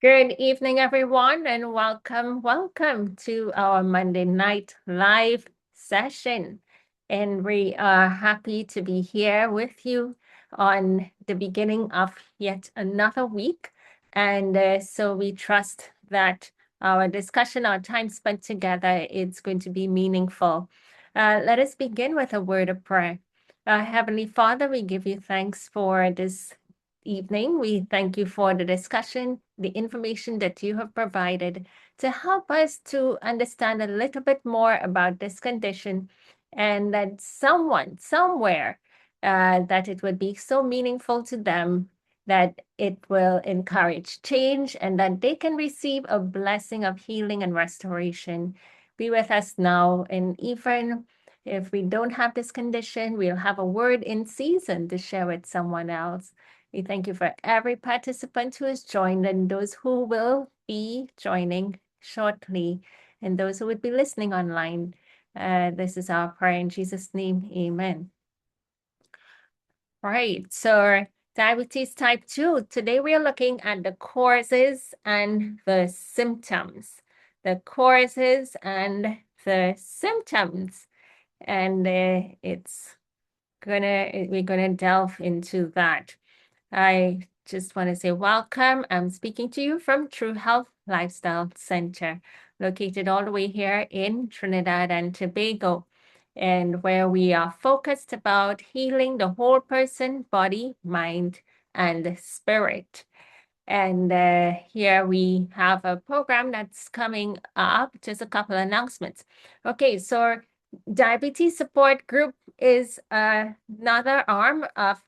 Good evening, everyone, and welcome to our Monday night live session. And we are happy to be here with you on the beginning of yet another week. And so we trust that our discussion, our time spent together, it's going to be meaningful. Let us begin with a word of prayer. Heavenly Father, we give you thanks for this evening. We thank you for the discussion, the information that you have provided to help us to understand a little bit more about this condition, and that someone, somewhere, that it would be so meaningful to them that it will encourage change and that they can receive a blessing of healing and restoration. Be with us now, and even if we don't have this condition, we'll have a word in season to share with someone else. We thank you for every participant who has joined and those who will be joining shortly and those who would be listening online. This is our prayer in Jesus' name. Amen. Right. So diabetes type 2. Today we are looking at the causes and the symptoms. The causes and the symptoms. And we're gonna delve into that. I just want to say welcome. I'm speaking to you from True Health Lifestyle Center, located all the way here in Trinidad and Tobago, and where we are focused about healing the whole person, body, mind, and spirit. And here we have a program that's coming up, just a couple announcements. Okay, so diabetes support group is another arm of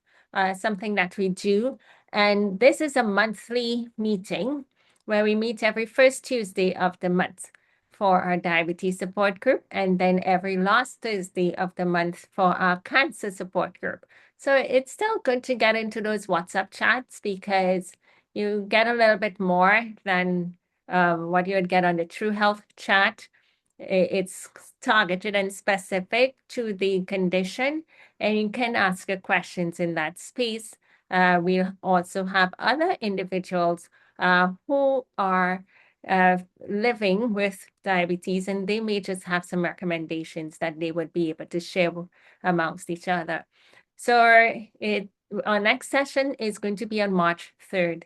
something that we do. And this is a monthly meeting where we meet every first Tuesday of the month for our diabetes support group, and then every last Thursday of the month for our cancer support group. So it's still good to get into those WhatsApp chats because you get a little bit more than what you would get on the True Health chat. It's targeted and specific to the condition, and you can ask your questions in that space. We'll also have other individuals who are living with diabetes, and they may just have some recommendations that they would be able to share amongst each other. So our next session is going to be on March 3rd.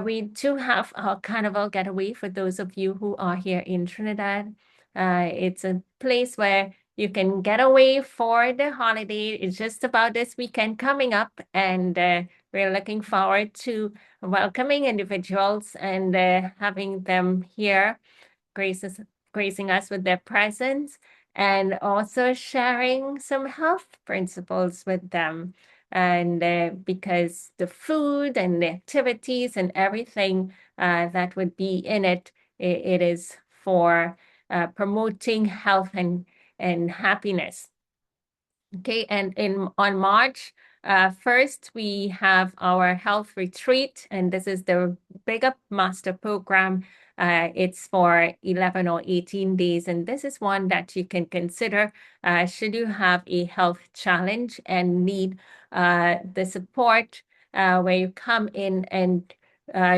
We do have our carnival getaway for those of you who are here in Trinidad. It's a place where you can get away for the holiday. It's just about this weekend coming up, and we're looking forward to welcoming individuals and having them here, gracing us with their presence, and also sharing some health principles with them. And because the food and the activities and everything that would be in it, it is for promoting health and happiness. Okay, and on March 1st, we have our health retreat, and this is the Big Up Master Program. It's for 11 or 18 days, and this is one that you can consider should you have a health challenge and need the support where you come in and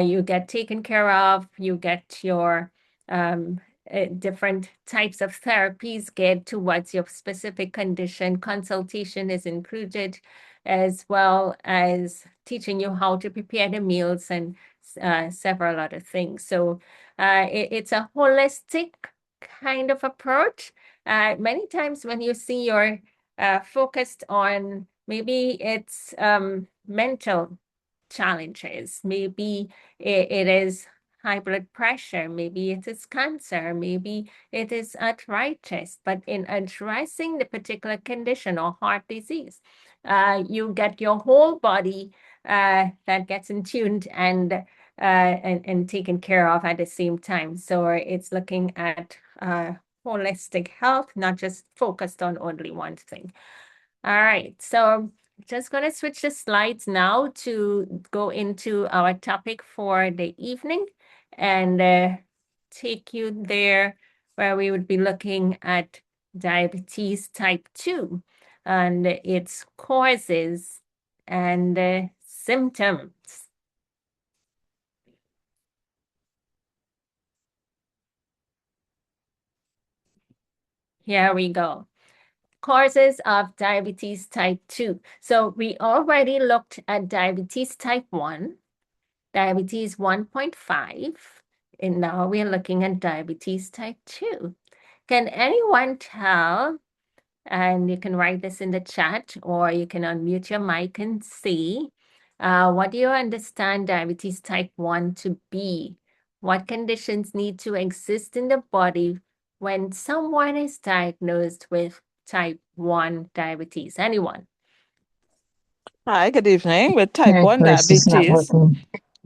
you get taken care of, you get your different types of therapies geared towards your specific condition. Consultation is included, as well as teaching you how to prepare the meals and several other things. So it's a holistic kind of approach. Many times when you see you're focused on maybe it's mental challenges, maybe it is high blood pressure, maybe it is cancer, maybe it is arthritis. But in addressing the particular condition or heart disease, you get your whole body that gets in tuned and taken care of at the same time. So it's looking at holistic health, not just focused on only one thing. All right, so just going to switch the slides now to go into our topic for the evening and take you there where we would be looking at diabetes type 2 and its causes and symptoms. Here we go. Causes of diabetes type 2. So we already looked at diabetes type 1, diabetes 1.5, and now we're looking at diabetes type 2. Can anyone tell, and you can write this in the chat or you can unmute your mic and see, what do you understand diabetes type 1 to be? What conditions need to exist in the body when someone is diagnosed with type 1 diabetes? Anyone? Hi, good evening. With type 1 Pancreas is not diabetes, working.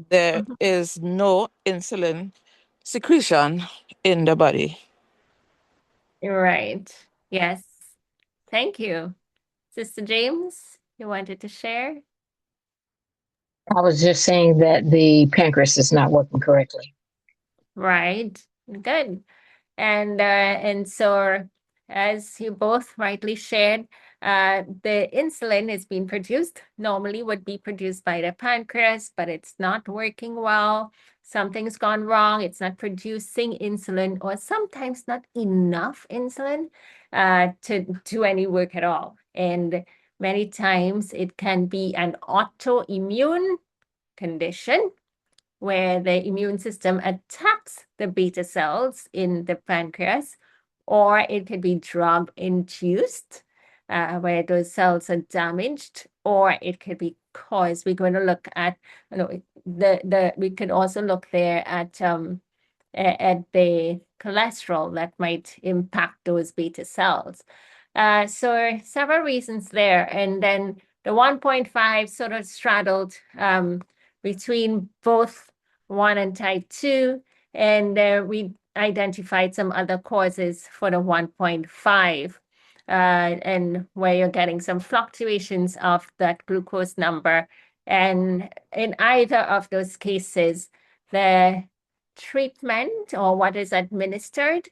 there Mhm. is no insulin secretion in the body. Right. Yes. Thank you. Sister James, you wanted to share? I was just saying that the pancreas is not working correctly. Right. Good. And so, as you both rightly shared, the insulin is being produced, normally would be produced by the pancreas, but it's not working well. Something's gone wrong. It's not producing insulin, or sometimes not enough insulin to do any work at all. And many times it can be an autoimmune condition where the immune system attacks the beta cells in the pancreas, or it could be drug induced, where those cells are damaged, or it could be caused. We're going to look at, we could also look there at the cholesterol that might impact those beta cells. So several reasons there. And then the 1.5 sort of straddled between both 1 and type 2. And we identified some other causes for the 1.5. And where you're getting some fluctuations of that glucose number. And in either of those cases, the treatment or what is administered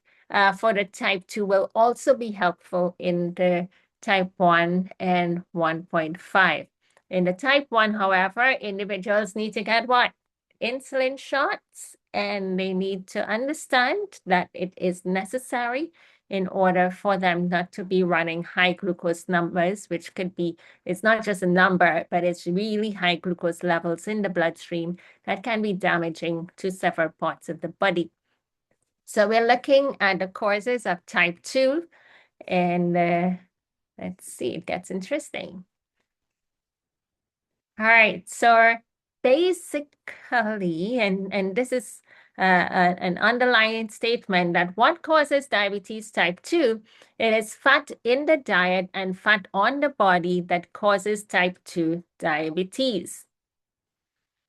for the type 2 will also be helpful in the type 1 and 1.5. In the type 1, however, individuals need to get what? Insulin shots, and they need to understand that it is necessary in order for them not to be running high glucose numbers, which could be, it's not just a number, but it's really high glucose levels in the bloodstream that can be damaging to several parts of the body. So we're looking at the causes of type 2, and let's see, it gets interesting. All right, so basically, and this is an underlying statement that what causes diabetes type 2, it is fat in the diet and fat on the body that causes type 2 diabetes.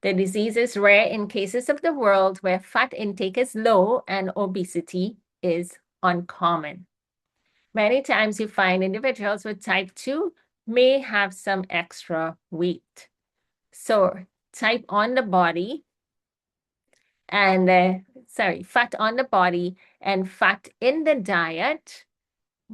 The disease is rare in cases of the world where fat intake is low and obesity is uncommon. Many times you find individuals with type 2 may have some extra weight. So type on the body and, fat on the body and fat in the diet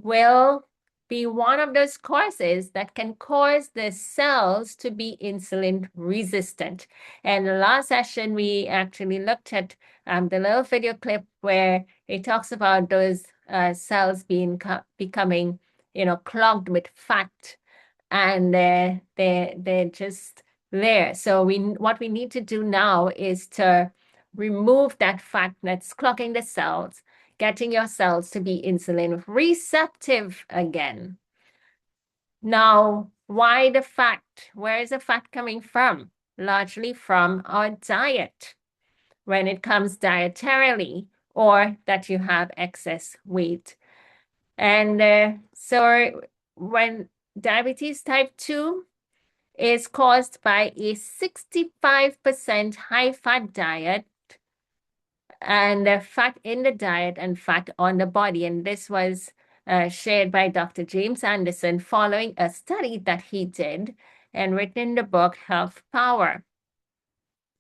will be one of those causes that can cause the cells to be insulin resistant. And the last session, we actually looked at the little video clip where it talks about those cells becoming, clogged with fat, and they're just there. So what we need to do now is to remove that fat that's clogging the cells, getting your cells to be insulin receptive again. Now, why the fat? Where is the fat coming from? Largely from our diet. When it comes dietarily, or that you have excess weight. And so when diabetes type 2 is caused by a 65% high fat diet, and fat in the diet and fat on the body. And this was shared by Dr. James Anderson following a study that he did and written in the book Health Power,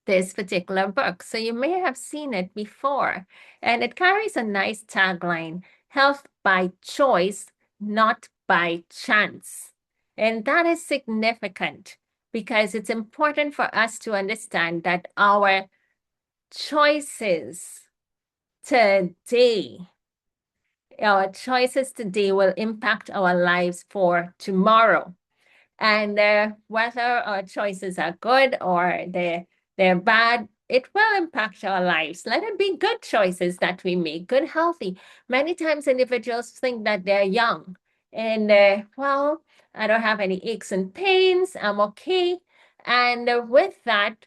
this particular book. So you may have seen it before. And it carries a nice tagline, health by choice, not by chance. And that is significant because it's important for us to understand that our choices today Our choices today will impact our lives for tomorrow. And whether our choices are good or they're bad, it will impact our lives. Let it be good choices that we make, good, healthy. Many times individuals think that they're young and, well, I don't have any aches and pains, I'm okay. And with that,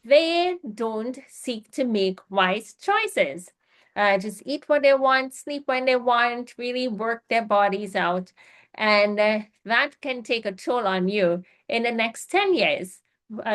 they don't seek to make wise choices. Just eat what they want, sleep when they want, really work their bodies out. And that can take a toll on you in the next 10 years,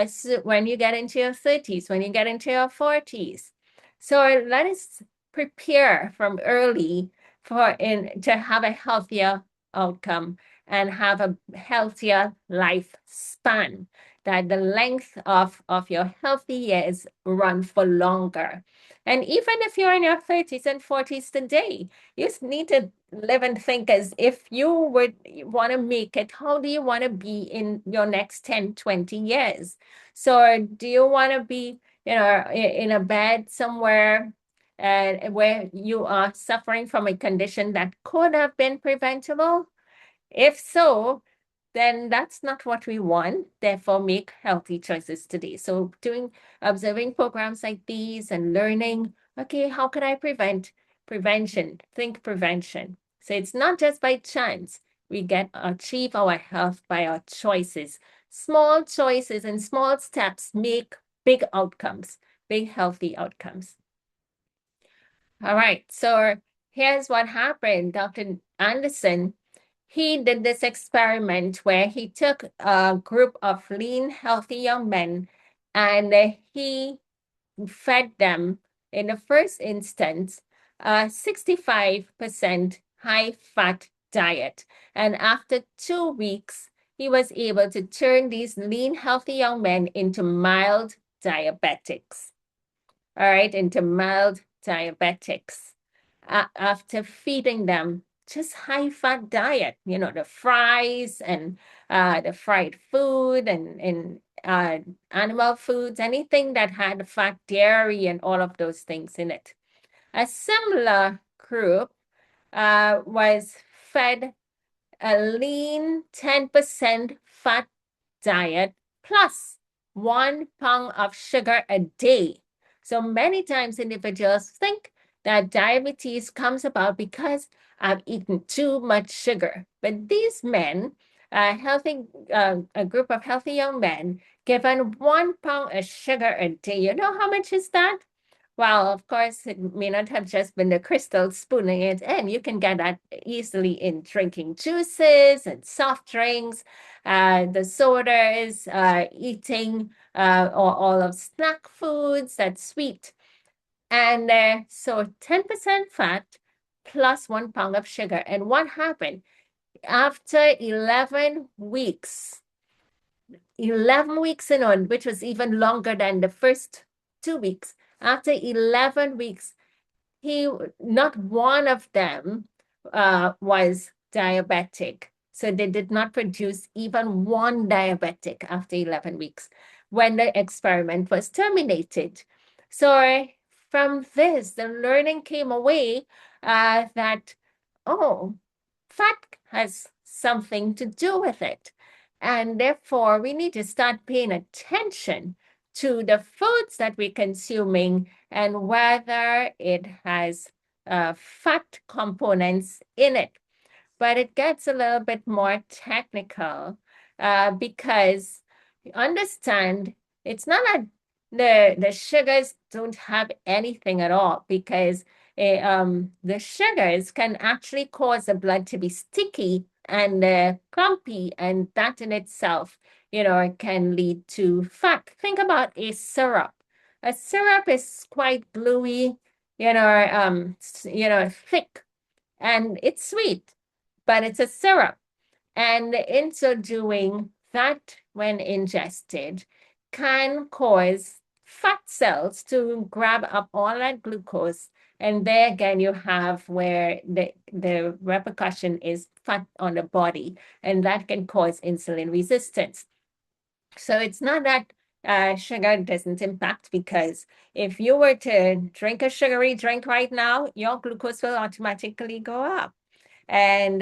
so when you get into your 30s, when you get into your 40s. So let us prepare from early to have a healthier outcome and have a healthier lifespan, that the length of your healthy years run for longer. And even if you're in your 30s and 40s today, you just need to live and think as if you would want to make it. How do you want to be in your next 10, 20 years? So do you want to be, in a bed somewhere where you are suffering from a condition that could have been preventable? If so, then that's not what we want. Therefore, make healthy choices today. So observing programs like these and learning, okay, how can I prevention? Think prevention. So it's not just by chance. We achieve our health by our choices. Small choices and small steps make big outcomes, big healthy outcomes. All right, so here's what happened. Dr. Anderson, he did this experiment where he took a group of lean, healthy young men and he fed them in the first instance a 65% high-fat diet. And after 2 weeks, he was able to turn these lean, healthy young men into mild diabetics. All right, into mild diabetics after feeding them just high-fat diet, the fries and the fried food and animal foods, anything that had fat, dairy, and all of those things in it. A similar group was fed a lean 10% fat diet plus 1 pound of sugar a day. So many times individuals think that diabetes comes about because I've eaten too much sugar. But these men, a group of healthy young men, given 1 pound of sugar a day, you know how much is that? Well, of course, it may not have just been the crystal spooning it in. You can get that easily in drinking juices and soft drinks, the sodas, eating or all of snack foods that's sweet. And so 10% fat plus 1 pound of sugar. And what happened? After 11 weeks, 11 weeks in on, which was even longer than the first 2 weeks, after 11 weeks, not one of them was diabetic. So they did not produce even one diabetic after 11 weeks when the experiment was terminated. So from this, the learning came away that, oh, fat has something to do with it. And therefore, we need to start paying attention to the foods that we're consuming and whether it has fat components in it. But it gets a little bit more technical because understand it's not that the sugars don't have anything at all, because the sugars can actually cause the blood to be sticky and clumpy, and that in itself, can lead to fat. Think about a syrup. A syrup is quite gluey, thick, and it's sweet, but it's a syrup. And in so doing, that when ingested can cause fat cells to grab up all that glucose. And there again, you have where the repercussion is fat on the body, and that can cause insulin resistance. So it's not that sugar doesn't impact, because if you were to drink a sugary drink right now, your glucose will automatically go up. And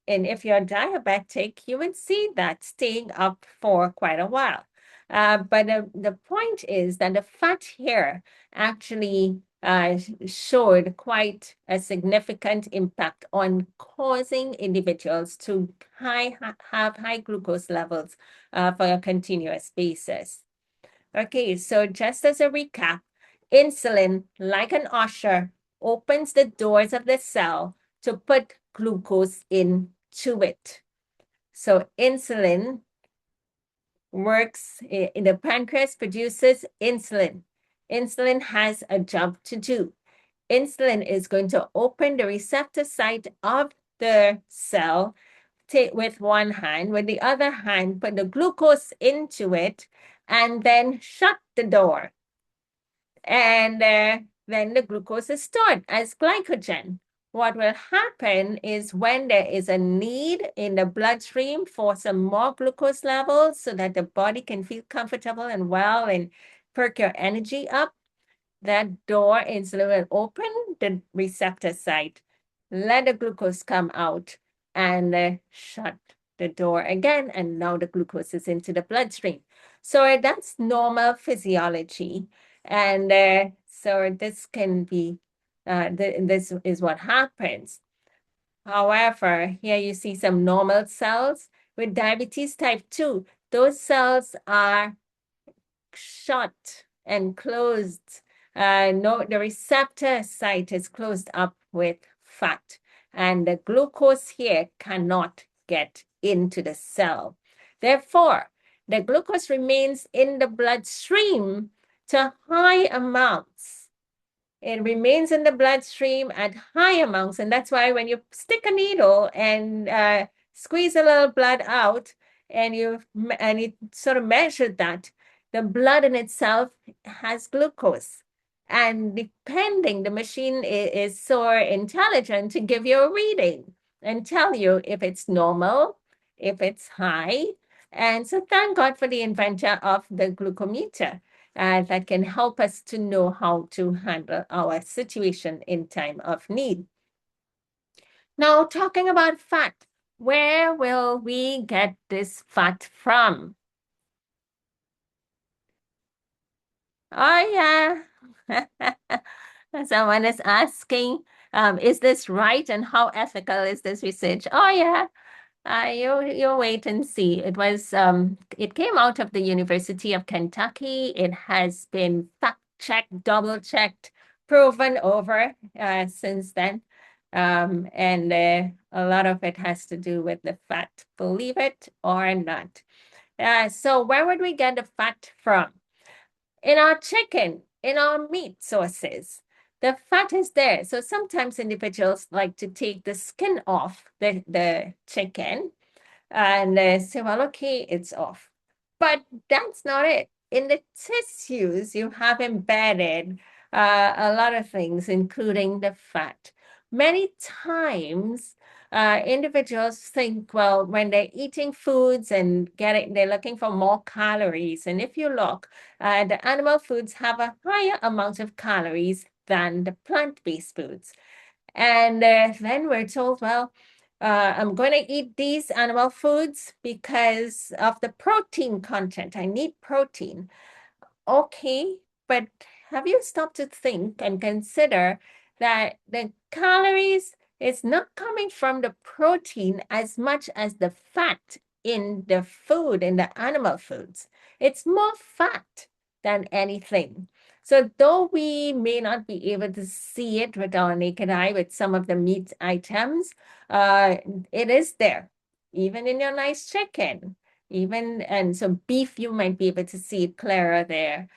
if you're diabetic, you would see that staying up for quite a while. But the point is that the fat here actually showed quite a significant impact on causing individuals to have high glucose levels for a continuous basis. Okay, so just as a recap, insulin, like an usher, opens the doors of the cell to put glucose into it. So insulin works in the pancreas, produces insulin. Insulin has a job to do. Insulin is going to open the receptor site of the cell, take with one hand, with the other hand, put the glucose into it, and then shut the door. And then the glucose is stored as glycogen. What will happen is, when there is a need in the bloodstream for some more glucose levels so that the body can feel comfortable and well and perk your energy up, that door, insulin will open the receptor site, let the glucose come out, and shut the door again. And now the glucose is into the bloodstream. So that's normal physiology. And so this can be, this is what happens. However, here you see some normal cells. With diabetes type 2, those cells are shut and closed. No, the receptor site is closed up with fat, and the glucose here cannot get into the cell. Therefore, the glucose remains in the bloodstream to high amounts. It remains in the bloodstream at high amounts, and that's why when you stick a needle and squeeze a little blood out, and you sort of measure that, the blood in itself has glucose. And depending, the machine is so intelligent to give you a reading and tell you if it's normal, if it's high. And so thank God for the inventor of the glucometer that can help us to know how to handle our situation in time of need. Now, talking about fat, where will we get this fat from? Oh, yeah. Someone is asking, is this right, and how ethical is this research? Oh, yeah. You wait and see. It came out of the University of Kentucky. It has been fact-checked, double-checked, proven over since then. And a lot of it has to do with the fat, believe it or not. So where would we get the fat from? In our chicken, in our meat sources. The fat is there. So sometimes individuals like to take the skin off the chicken and say, well, okay, it's off. But that's not it. In the tissues, you have embedded a lot of things, including the fat. Many times, individuals think, well, when they're eating foods and they're looking for more calories. And if you look, the animal foods have a higher amount of calories than the plant-based foods. And then we're told, well, I'm going to eat these animal foods because of the protein content. I need protein. Okay, but have you stopped to think and consider that the calories is not coming from the protein as much as the fat in the food, in the animal foods? It's more fat than anything. So though we may not be able to see it with our naked eye with some of the meat items, it is there, even in your nice chicken. And so beef, you might be able to see it clearer there.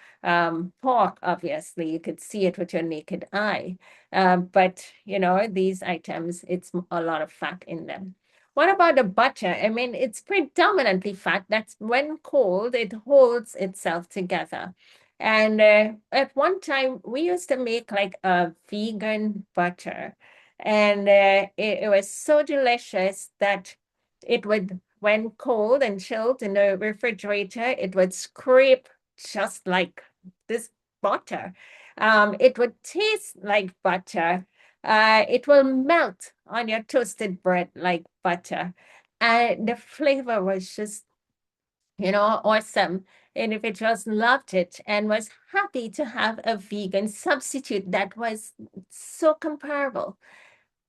Pork, obviously, you could see it with your naked eye. But, these items, it's a lot of fat in them. What about the butter? I mean, it's predominantly fat. That's when cold, it holds itself together. And at one time, we used to make like a vegan butter. And it was so delicious that it would, when cold and chilled in the refrigerator, it would scrape just like this butter. It would taste like butter. It will melt on your toasted bread like butter. And the flavor was just, awesome. Individuals loved it and was happy to have a vegan substitute that was so comparable.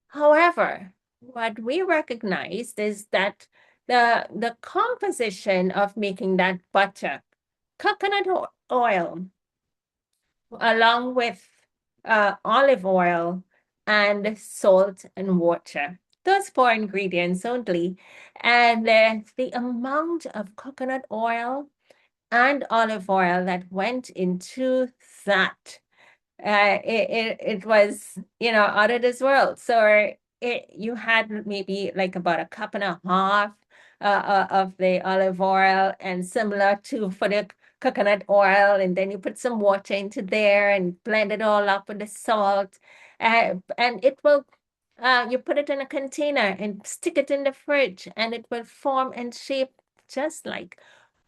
However, what we recognized is that the composition of making that butter, coconut oil, along with olive oil and salt and water. Those four ingredients only. And the amount of coconut oil and olive oil that went into that it was out of this world. So you had maybe like about a cup and a half of the olive oil, and similar to for the coconut oil, and then you put some water into there and blend it all up with the salt, and it will. You put it in a container and stick it in the fridge, and it will form and shape just like.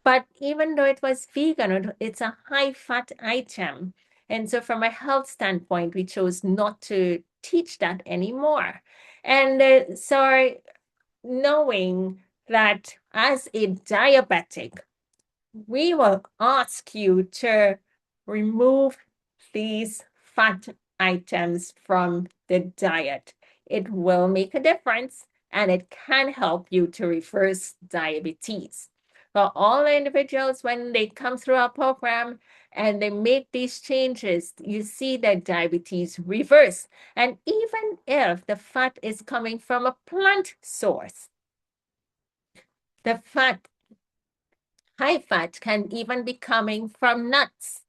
But even though it was vegan, it's a high fat item. And so, from a health standpoint, we chose not to teach that anymore. And so, knowing that as a diabetic, we will ask you to remove these fat items from the diet. It will make a difference, and it can help you to reverse diabetes. For all individuals, when they come through our program and they make these changes, you see that diabetes reverse. And even if the fat is coming from a plant source, the high fat can even be coming from nuts.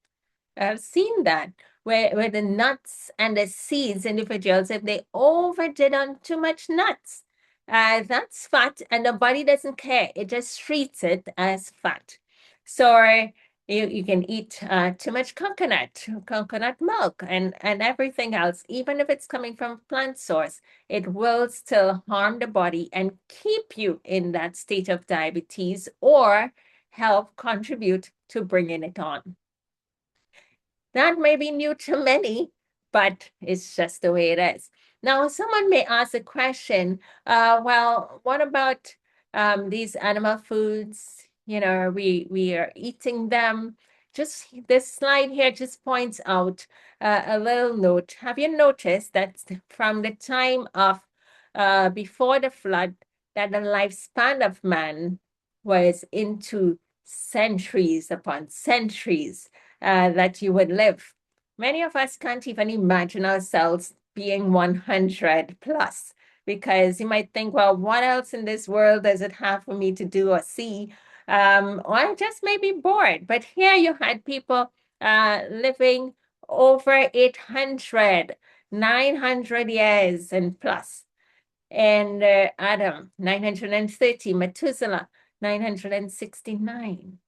I've seen that where the nuts and the seeds, individuals, if they overdid on too much nuts, that's fat, and the body doesn't care. It just treats it as fat. So you can eat too much coconut milk, and everything else, even if it's coming from plant source, it will still harm the body and keep you in that state of diabetes or help contribute to bringing it on. That may be new to many, but it's just the way it is. Now, someone may ask a question, well, what about these animal foods? We are eating them. Just this slide here just points out a little note. Have you noticed that from the time of before the flood, that the lifespan of man was into centuries upon centuries? That you would live. Many of us can't even imagine ourselves being 100 plus, because you might think, well, what else in this world does it have for me to do or see? Or I just may be bored. But here you had people living over 800, 900 years and plus. And Adam, 930, Methuselah, 969.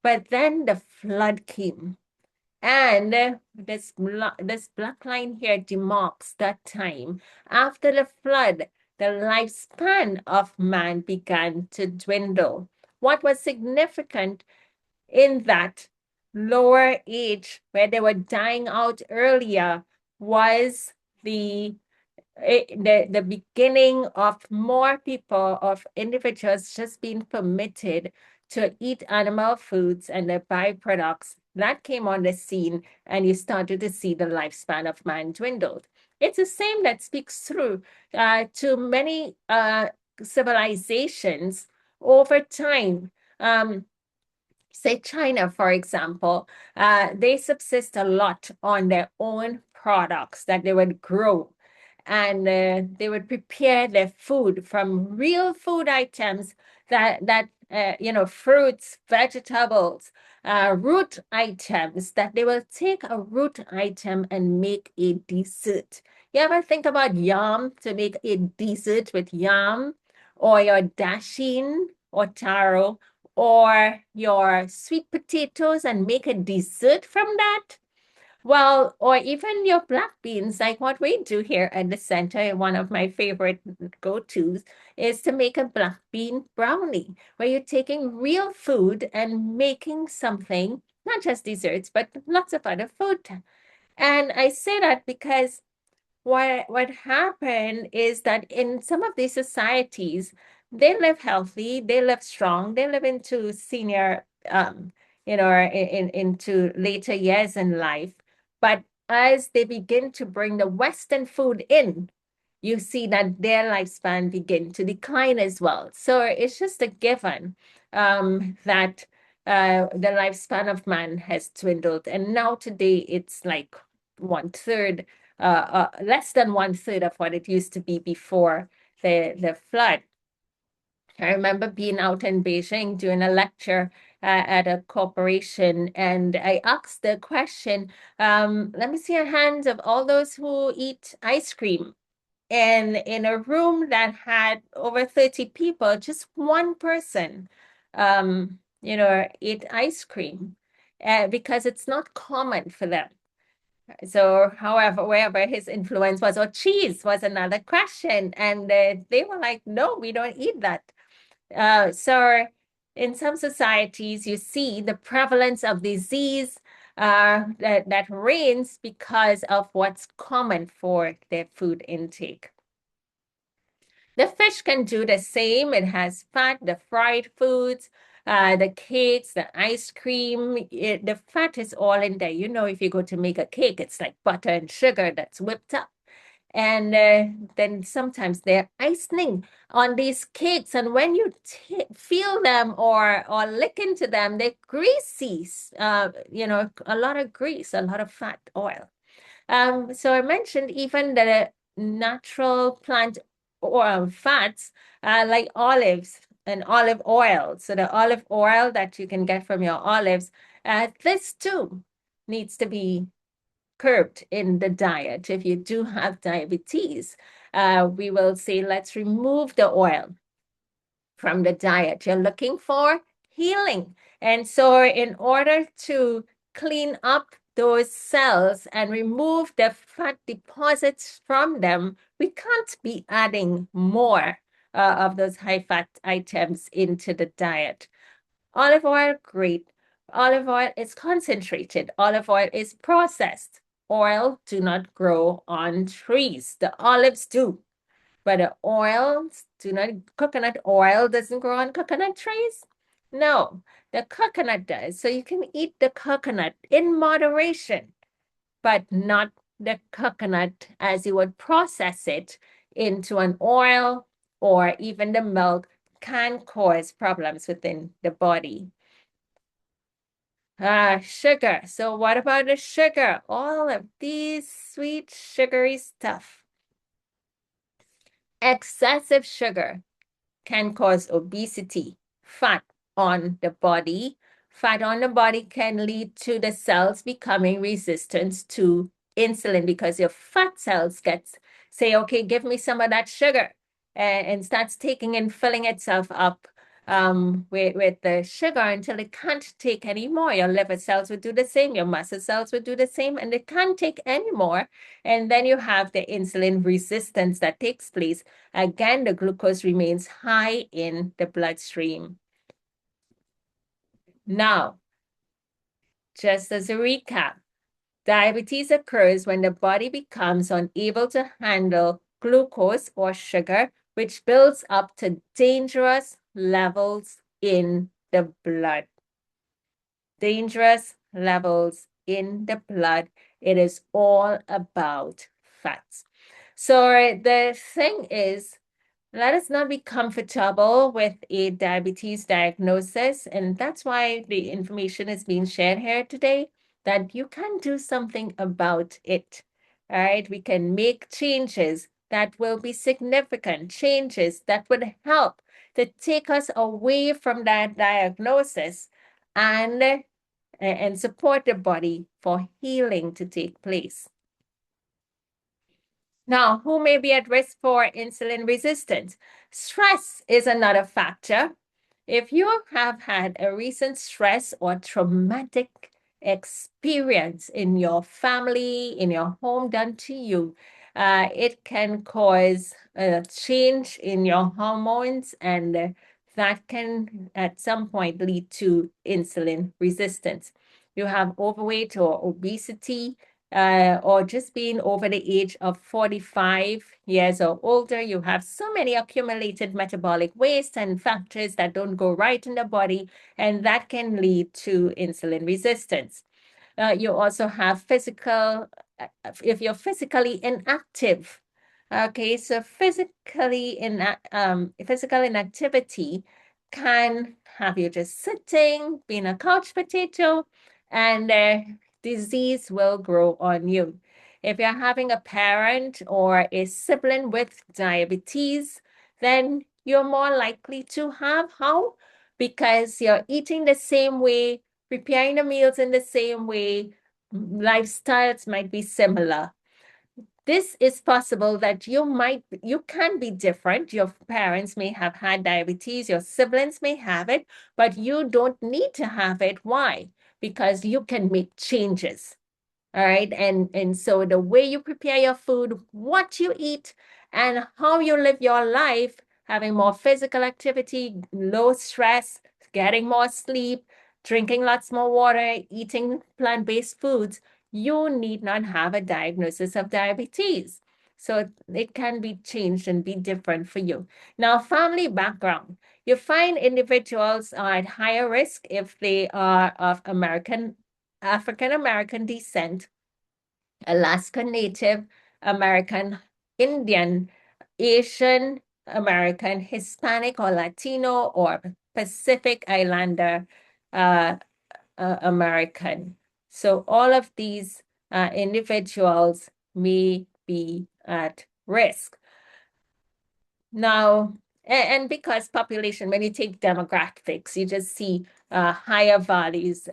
But then the flood came. And this black line here demarks that time. After the flood, the lifespan of man began to dwindle. What was significant in that lower age, where they were dying out earlier, was the the beginning of more people, of individuals just being permitted to eat animal foods and their byproducts. That came on the scene, and you started to see the lifespan of man dwindled. It's the same that speaks through to many civilizations over time. Say China, for example, they subsist a lot on their own products that they would grow, and they would prepare their food from real food items that fruits, vegetables, root items, that they will take a root item and make a dessert. You ever think about yam, to make a dessert with yam, or your dasheen or taro, or your sweet potatoes and make a dessert from that? Well, or even your black beans, like what we do here at the center. One of my favorite go-tos is to make a black bean brownie, where you're taking real food and making something not just desserts, but lots of other food. And I say that because what happened is that in some of these societies, they live healthy, they live strong, they live into senior, into later years in life. But as they begin to bring the Western food in, you see that their lifespan begin to decline as well. So it's just a given that the lifespan of man has dwindled. And now today it's like one third, less than one third of what it used to be before the flood. I remember being out in Beijing doing a lecture at a corporation, and I asked the question, let me see a hand of all those who eat ice cream. And in a room that had over 30 people, just one person, ate ice cream because it's not common for them. So, however, wherever his influence was, or cheese was another question. And they were like, no, we don't eat that. So, in some societies, you see the prevalence of disease that reigns because of what's common for their food intake. The fish can do the same. It has fat, the fried foods, the cakes, the ice cream. The fat is all in there. You know, if you go to make a cake, it's like butter and sugar that's whipped up. And then sometimes they're icing on these cakes. And when you feel them or lick into them, they're greasy, a lot of grease, a lot of fat, oil. So I mentioned even the natural plant or fats like olives and olive oil. So the olive oil that you can get from your olives, this too needs to be curbed in the diet. If you do have diabetes, we will say, let's remove the oil from the diet. You're looking for healing. And so in order to clean up those cells and remove the fat deposits from them, we can't be adding more of those high fat items into the diet. Olive oil, great. Olive oil is concentrated. Olive oil is processed. Oil do not grow on trees. The olives do. But the oils do not, coconut oil doesn't grow on coconut trees? No, the coconut does. So you can eat the coconut in moderation, but not the coconut as you would process it into an oil, or even the milk can cause problems within the body. Sugar. So what about the sugar? All of these sweet, sugary stuff. Excessive sugar can cause obesity, fat on the body. Fat on the body can lead to the cells becoming resistant to insulin because your fat cells say, okay, give me some of that sugar, and starts taking and filling itself up with the sugar until it can't take any more. Your liver cells would do the same, your muscle cells would do the same, and it can't take any more. And then you have the insulin resistance that takes place. Again, the glucose remains high in the bloodstream. Now, just as a recap, diabetes occurs when the body becomes unable to handle glucose or sugar, which builds up to dangerous levels in the blood. Dangerous levels in the blood. It is all about fats. So the thing is, let us not be comfortable with a diabetes diagnosis. And that's why the information is being shared here today, that you can do something about it. All right. We can make changes that will be significant, changes that would help to take us away from that diagnosis and support the body for healing to take place. Now, who may be at risk for insulin resistance? Stress is another factor. If you have had a recent stress or traumatic experience in your family, in your home done to you, it can cause a change in your hormones, and that can at some point lead to insulin resistance. you have overweight or obesity, or just being over the age of 45 years or older, you have so many accumulated metabolic waste and factors that don't go right in the body, and that can lead to insulin resistance. You also have if you're physically inactive. Okay, so physical inactivity can have you just sitting, being a couch potato, and disease will grow on you. If you're having a parent or a sibling with diabetes, then you're more likely to have how? Because you're eating the same way, preparing the meals in the same way, lifestyles might be similar. This is possible that you can be different. Your parents may have had diabetes, your siblings may have it, but you don't need to have it. Why? Because you can make changes. All right. And so the way you prepare your food, what you eat, and how you live your life, having more physical activity, low stress, getting more sleep, drinking lots more water, eating plant-based foods, you need not have a diagnosis of diabetes. So it can be changed and be different for you. Now, family background. You find individuals are at higher risk if they are of African American descent, Alaska Native American, Indian, Asian American, Hispanic or Latino, or Pacific Islander uh, American. So all of these individuals may be at risk. Now, and because population, when you take demographics, you just see higher values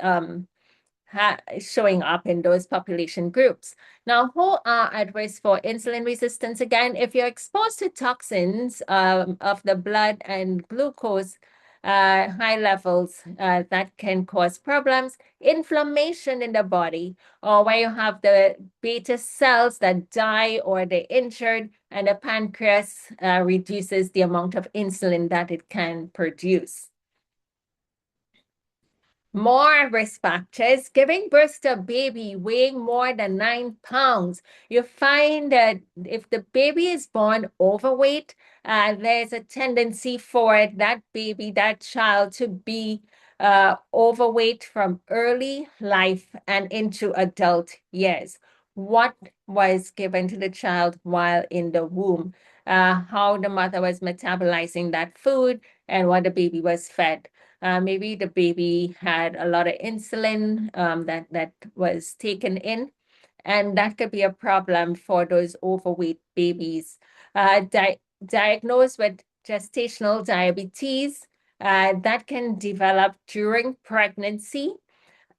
showing up in those population groups. Now, who are at risk for insulin resistance? Again, if you're exposed to toxins of the blood and glucose, high levels that can cause problems, inflammation in the body, or where you have the beta cells that die or they're injured, and the pancreas reduces the amount of insulin that it can produce. More risk factors, giving birth to a baby weighing more than 9 pounds. You find that if the baby is born overweight, there's a tendency for that baby, that child, to be overweight from early life and into adult years. What was given to the child while in the womb, how the mother was metabolizing that food, and what the baby was fed. Maybe the baby had a lot of insulin that was taken in, and that could be a problem for those overweight babies. Diagnosed with gestational diabetes, that can develop during pregnancy,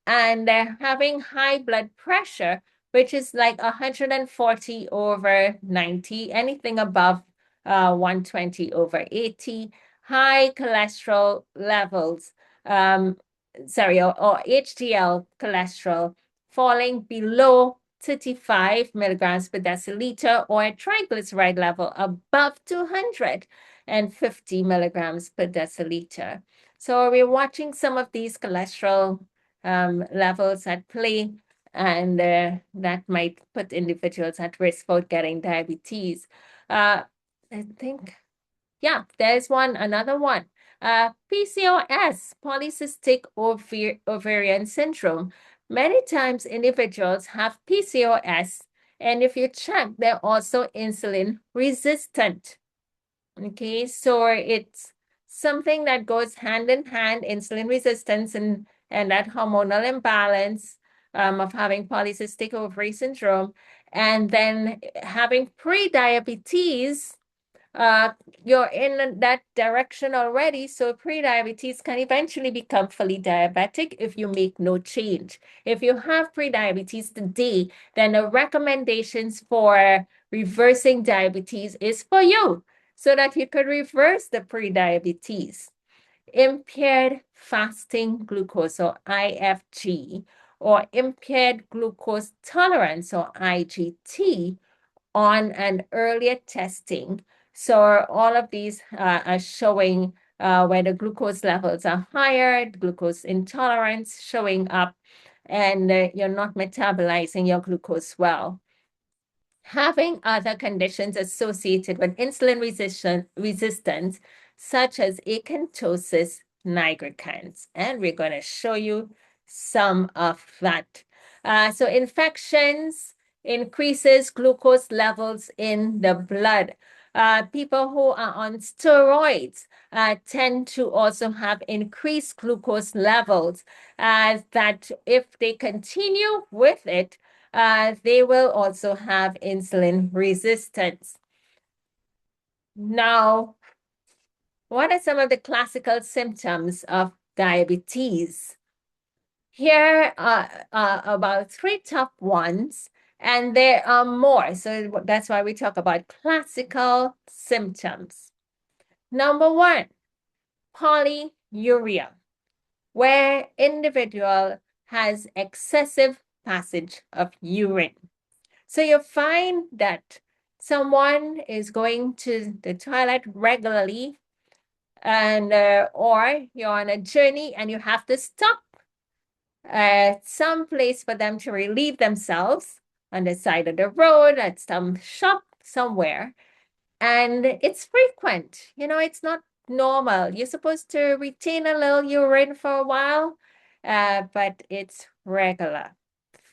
and they're having high blood pressure, which is like 140 over 90, anything above 120 over 80, high cholesterol levels, or HDL cholesterol falling below 35 milligrams per deciliter, or a triglyceride level above 250 milligrams per deciliter. So we're watching some of these cholesterol levels at play, and that might put individuals at risk for getting diabetes. I think, yeah, there's another one. PCOS, polycystic ovarian syndrome. Many times individuals have PCOS, and if you check, they're also insulin resistant. Okay, so it's something that goes hand in hand, insulin resistance and that hormonal imbalance of having polycystic ovary syndrome, and then having pre-diabetes. You're in that direction already, so pre-diabetes can eventually become fully diabetic if you make no change. If you have pre-diabetes today, then the recommendations for reversing diabetes is for you, so that you could reverse the pre-diabetes. Impaired fasting glucose, or IFG, or impaired glucose tolerance, or IGT, on an earlier testing. So all of these are showing where the glucose levels are higher, glucose intolerance showing up, and you're not metabolizing your glucose well. Having other conditions associated with insulin resistance, such as acanthosis nigricans. And we're going to show you some of that. So infections increases glucose levels in the blood. People who are on steroids tend to also have increased glucose levels that if they continue with it, they will also have insulin resistance. Now, what are some of the classical symptoms of diabetes? Here are about 3 top ones, and there are more. So that's why we talk about classical symptoms. Number 1, polyuria, where individual has excessive passage of urine. So you find that someone is going to the toilet regularly, and or you're on a journey and you have to stop at some place for them to relieve themselves on the side of the road, at some shop somewhere. And it's frequent. It's not normal. You're supposed to retain a little urine for a while, but it's regular.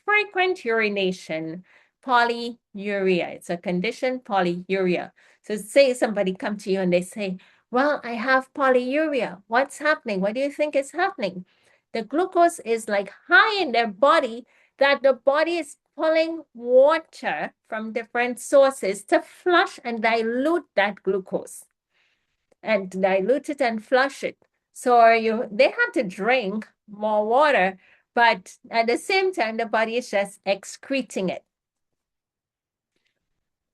Frequent urination, polyuria. It's a condition, polyuria. So say somebody come to you and they say, well, I have polyuria. What's happening? What do you think is happening? The glucose is like high in their body, that the body is pulling water from different sources to flush and dilute that glucose, and dilute it and flush it. So they have to drink more water, but at the same time, the body is just excreting it.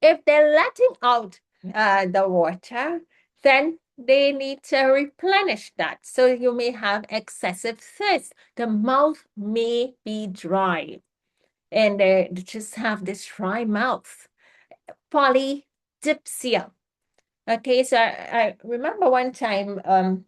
If they're letting out the water, then they need to replenish that. So you may have excessive thirst. The mouth may be dry, and they just have this dry mouth. Polydipsia. Okay, so I remember one time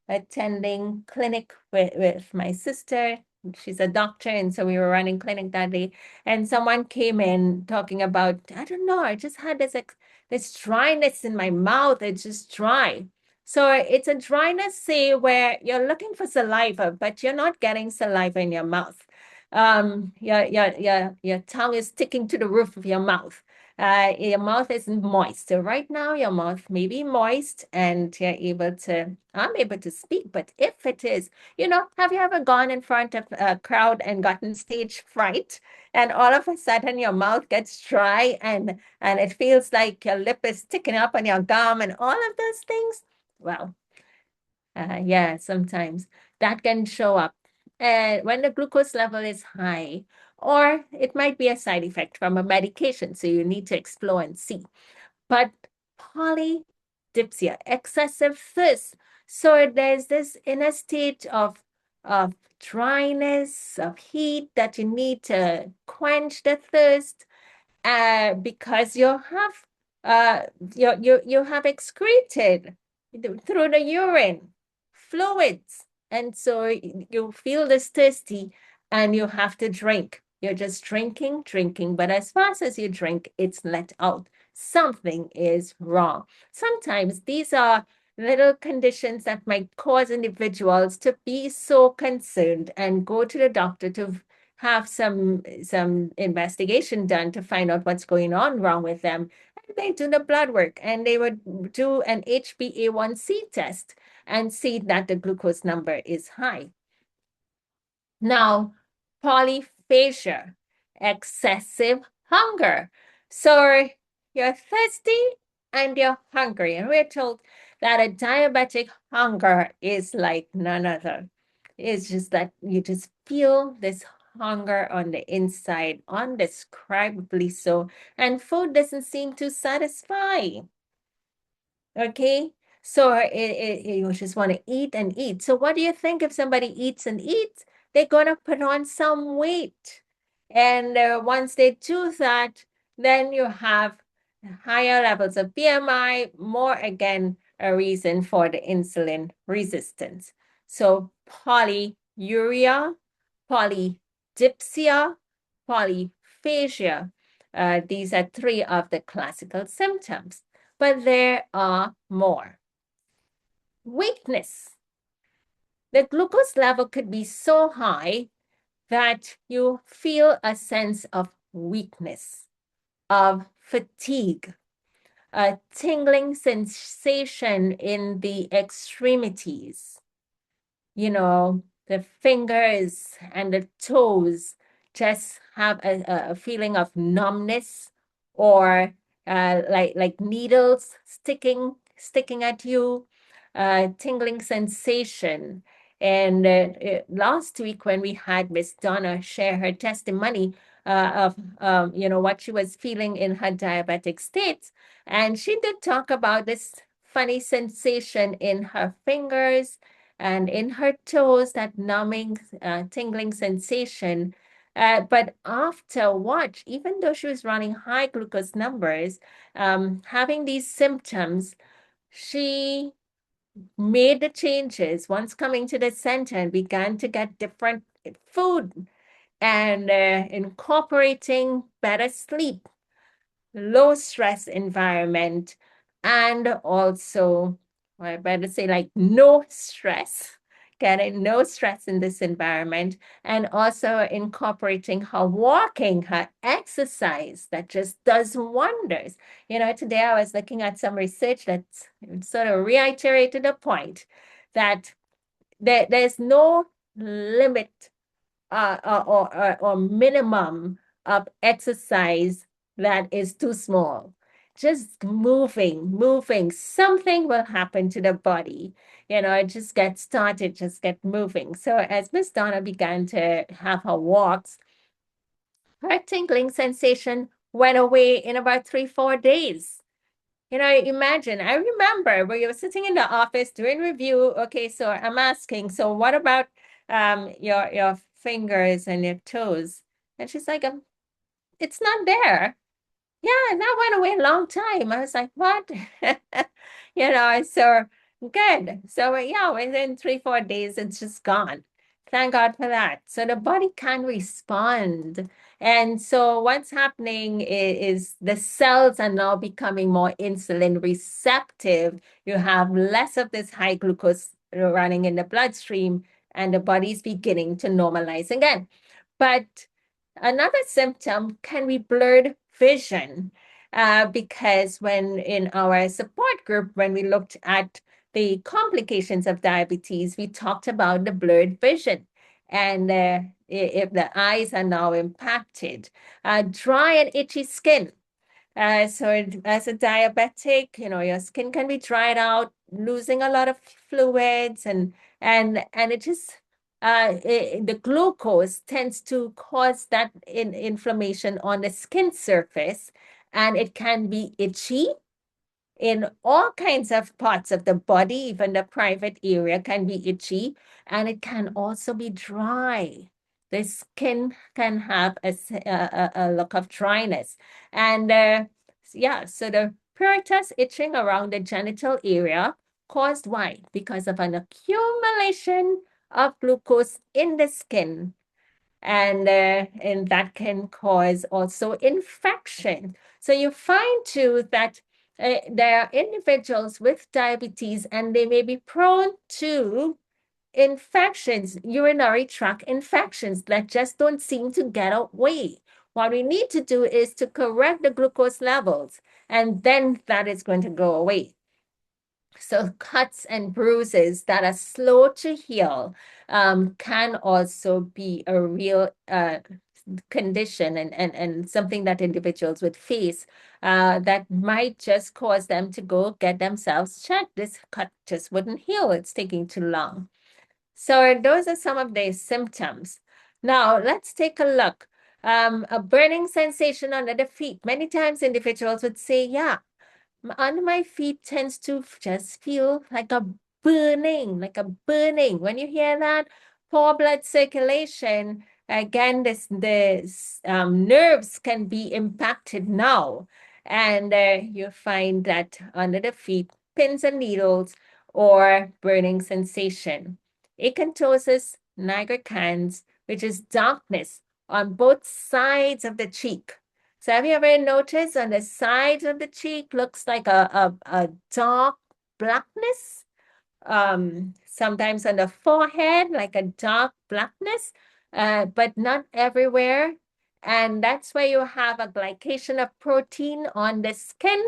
attending clinic with my sister. She's a doctor, and so we were running clinic that day, and someone came in talking about, I don't know, I just had this dryness in my mouth. It's just dry. So it's a dryness, say, where you're looking for saliva, but you're not getting saliva in your mouth. Your tongue is sticking to the roof of your mouth. Your mouth isn't moist. So right now, your mouth may be moist and I'm able to speak, but if it is, have you ever gone in front of a crowd and gotten stage fright, and all of a sudden your mouth gets dry and it feels like your lip is sticking up on your gum and all of those things? Well, yeah, sometimes that can show up when the glucose level is high, or it might be a side effect from a medication. So you need to explore and see. But polydipsia, excessive thirst. So there's this inner state of dryness, of heat that you need to quench the thirst, because you have excreted through the urine fluids, and so you feel this thirsty and you have to drink. You're just drinking, but as fast as you drink, it's let out. Something is wrong. Sometimes these are little conditions that might cause individuals to be so concerned and go to the doctor to have some investigation done to find out what's going on wrong with them. And they do the blood work, and they would do an HbA1c test and see that the glucose number is high. Now, polyphagia, excessive hunger. So you're thirsty and you're hungry. And we're told that a diabetic hunger is like none other. It's just that you just feel this hunger on the inside, undescribably so, and food doesn't seem to satisfy. Okay, so you just want to eat and eat. So what do you think if somebody eats and eats? They're gonna put on some weight, and once they do that, then you have higher levels of BMI, more again a reason for the insulin resistance. So polyuria, polyphagia, dyspsia, polyphagia. These are three of the classical symptoms, but there are more. Weakness. The glucose level could be so high that you feel a sense of weakness, of fatigue, a tingling sensation in the extremities. You know, the fingers and the toes just have a feeling of numbness, or like needles sticking at you, tingling sensation. And last week when we had Miss Donna share her testimony of what she was feeling in her diabetic state, and she did talk about this funny sensation in her fingers and in her toes, that numbing, tingling sensation. But afterwards, even though she was running high glucose numbers, having these symptoms, she made the changes once coming to the center and began to get different food and incorporating better sleep, low stress environment, and also, I better say, like, no stress, getting no stress in this environment, and also incorporating her walking, her exercise that just does wonders. Today I was looking at some research that sort of reiterated a point that there's no limit or minimum of exercise that is too small. Just moving, something will happen to the body. Just get started, just get moving. So as Miss Donna began to have her walks, her tingling sensation went away in about 3-4 days. Imagine, I remember we were sitting in the office doing review. Okay, so I'm asking, so what about your fingers and your toes? And she's like, it's not there. Yeah, that went away a long time. I was like, what? So good. So yeah, within 3-4 days, it's just gone. Thank God for that. So the body can respond. And so what's happening is the cells are now becoming more insulin receptive. You have less of this high glucose running in the bloodstream, and the body's beginning to normalize again. But another symptom can be blurred vision, because when in our support group, when we looked at the complications of diabetes, we talked about the blurred vision. And if the eyes are now impacted, dry and itchy skin. So as a diabetic, your skin can be dried out, losing a lot of fluids, and it just the glucose tends to cause that inflammation on the skin surface, and it can be itchy in all kinds of parts of the body. Even the private area can be itchy, and it can also be dry. The skin can have a look of dryness. And yeah, so the pruritus itching around the genital area caused why? Because of an accumulation of glucose in the skin. And that can cause also infection. So you find too that there are individuals with diabetes, and they may be prone to infections, urinary tract infections that just don't seem to get away. What we need to do is to correct the glucose levels, and then that is going to go away. So cuts and bruises that are slow to heal can also be a real condition, and something that individuals would face that might just cause them to go get themselves checked. This cut just wouldn't heal. It's taking too long. So those are some of the symptoms. Now let's take a look. A burning sensation under the feet. Many times individuals would say, yeah, under my feet tends to just feel like a burning, like a burning. When you hear that, poor blood circulation, again, this nerves can be impacted now. And you find that under the feet, pins and needles or burning sensation. Acanthosis nigricans, which is darkness on both sides of the cheek. So have you ever noticed on the sides of the cheek looks like a dark blackness? Sometimes on the forehead, like a dark blackness, but not everywhere. And that's where you have a glycation of protein on the skin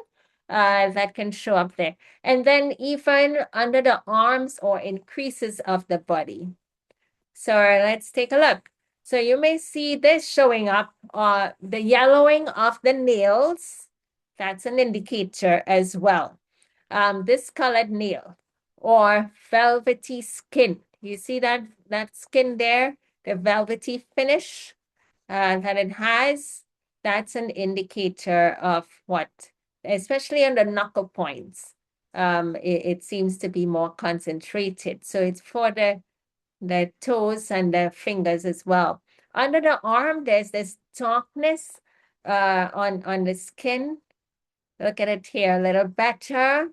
that can show up there. And then even under the arms or in creases of the body. So let's take a look. So you may see this showing up, the yellowing of the nails. That's an indicator as well. Discolored nail or velvety skin. You see that skin there, the velvety finish that it has? That's an indicator of what, especially on the knuckle points. It seems to be more concentrated. So it's for the toes and the fingers as well. Under the arm, there's this darkness on the skin. Look at it here, a little better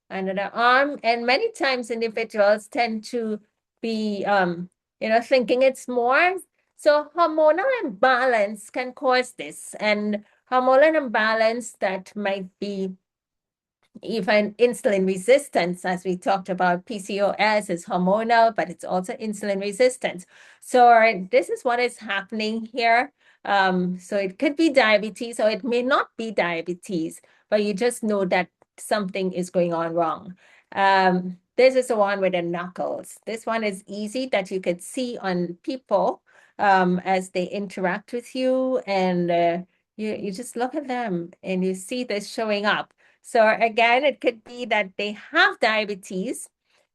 under the arm. And many times individuals tend to be, thinking it's more. So hormonal imbalance can cause this. And hormonal imbalance that might be even insulin resistance, as we talked about, PCOS is hormonal, but it's also insulin resistance. So this is what is happening here. So it could be diabetes or it may not be diabetes, but you just know that something is going on wrong. This is the one with the knuckles. This one is easy that you could see on people as they interact with you, and you just look at them and you see this showing up. So again, it could be that they have diabetes.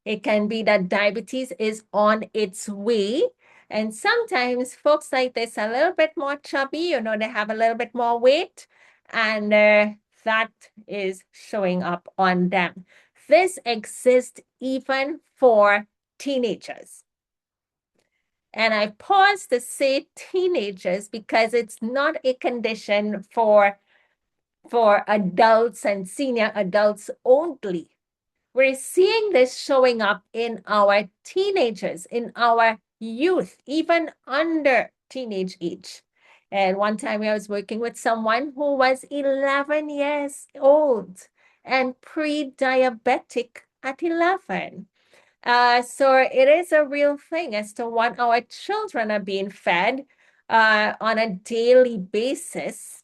It can be that diabetes is on its way. And sometimes folks like this are a little bit more chubby, they have a little bit more weight, and that is showing up on them. This exists even for teenagers. And I pause to say teenagers because it's not a condition for adults and senior adults only. We're seeing this showing up in our teenagers, in our youth, even under teenage age. And one time I was working with someone who was 11 years old and pre-diabetic at 11. So it is a real thing as to what our children are being fed on a daily basis,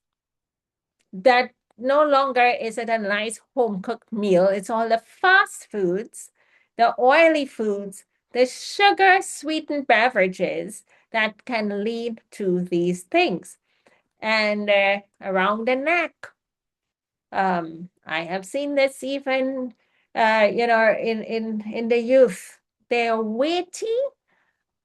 that no longer is it a nice home-cooked meal. It's all the fast foods, the oily foods, the sugar-sweetened beverages that can lead to these things. And around the neck, I have seen this even, in the youth. They're weighty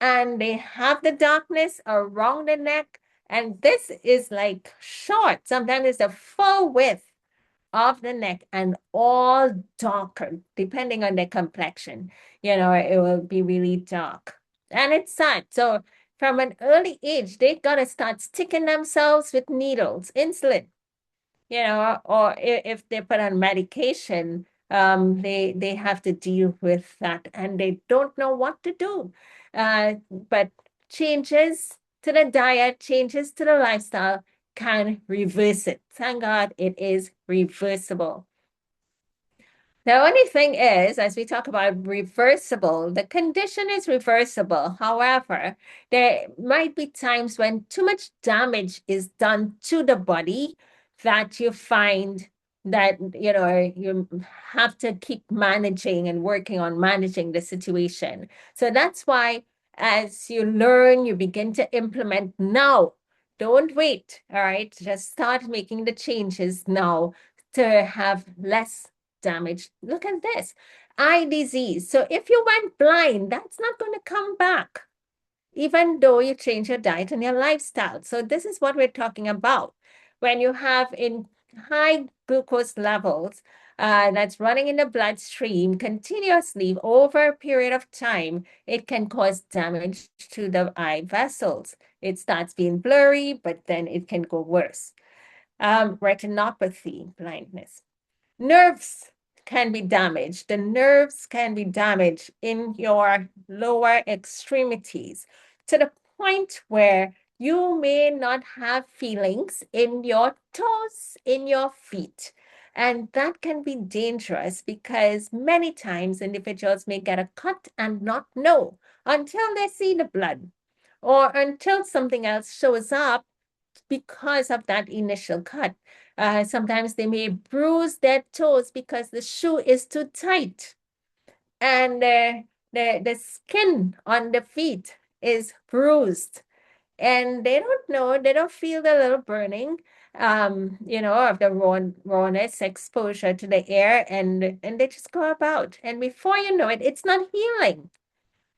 and they have the darkness around the neck. And this is like short. Sometimes it's the full width of the neck and all darker, depending on the complexion. It will be really dark. And it's sad. So from an early age, they gotta start sticking themselves with needles, insulin, or if they put on medication, they have to deal with that and they don't know what to do. But changes to the diet, changes to the lifestyle can reverse it. Thank God it is reversible. The only thing is, as we talk about reversible, the condition is reversible. However, there might be times when too much damage is done to the body that you find that, you have to keep managing and working on managing the situation. So that's why as you learn, you begin to implement now. Don't wait, all right? Just start making the changes now to have less damage. Look at this, eye disease. So if you went blind, that's not going to come back, even though you change your diet and your lifestyle. So this is what we're talking about. When you have in high glucose levels that's running in the bloodstream continuously over a period of time, it can cause damage to the eye vessels. It starts being blurry, but then it can go worse. Retinopathy, blindness. Nerves can be damaged. The nerves can be damaged in your lower extremities to the point where You may not have feelings in your toes, in your feet. And that can be dangerous because many times individuals may get a cut and not know until they see the blood or until something else shows up because of that initial cut. Sometimes they may bruise their toes because the shoe is too tight and the skin on the feet is bruised and they don't know, they don't feel the little burning, of the rawness, exposure to the air, and they just go about. And before you know it, it's not healing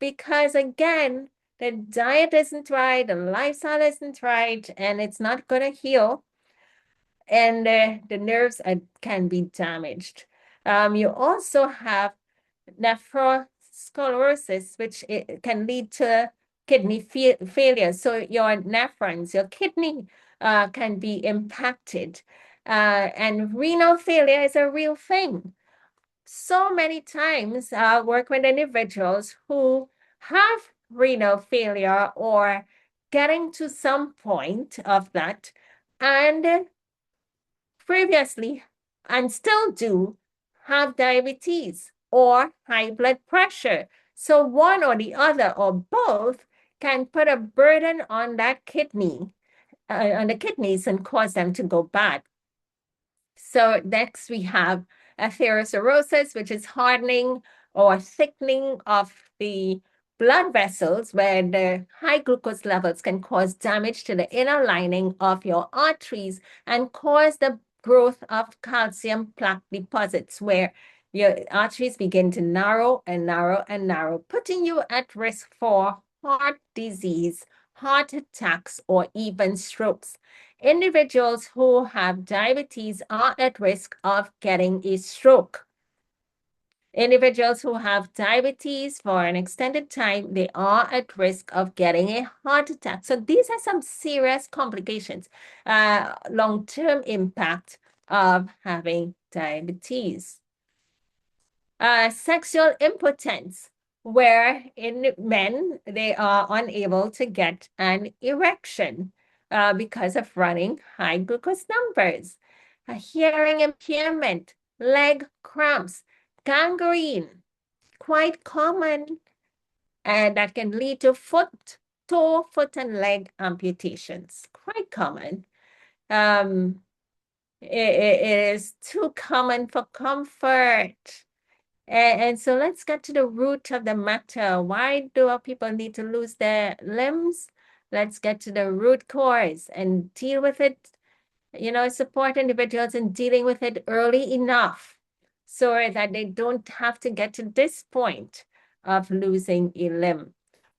because again, the diet isn't right, the lifestyle isn't right, and it's not gonna heal, and the nerves can be damaged. You also have nephrosclerosis, which it can lead to kidney failure. So your nephrons, your kidney can be impacted. And renal failure is a real thing. So many times I work with individuals who have renal failure or getting to some point of that, and previously and still do have diabetes or high blood pressure. So one or the other or both can put a burden on that kidney, on the kidneys and cause them to go bad. So next we have atherosclerosis, which is hardening or thickening of the blood vessels where the high glucose levels can cause damage to the inner lining of your arteries and cause the growth of calcium plaque deposits where your arteries begin to narrow and narrow and narrow, putting you at risk for heart disease, heart attacks, or even strokes. Individuals who have diabetes are at risk of getting a stroke. Individuals who have diabetes for an extended time, they are at risk of getting a heart attack. So these are some serious complications, long-term impact of having diabetes. Sexual impotence, where in men, they are unable to get an erection because of running high glucose numbers. Hearing impairment, leg cramps, gangrene, quite common, and that can lead to toe, foot, and leg amputations. Quite common. It is too common for comfort. And so let's get to the root of the matter. Why do our people need to lose their limbs? Let's get to the root cause and deal with it, support individuals in dealing with it early enough so that they don't have to get to this point of losing a limb.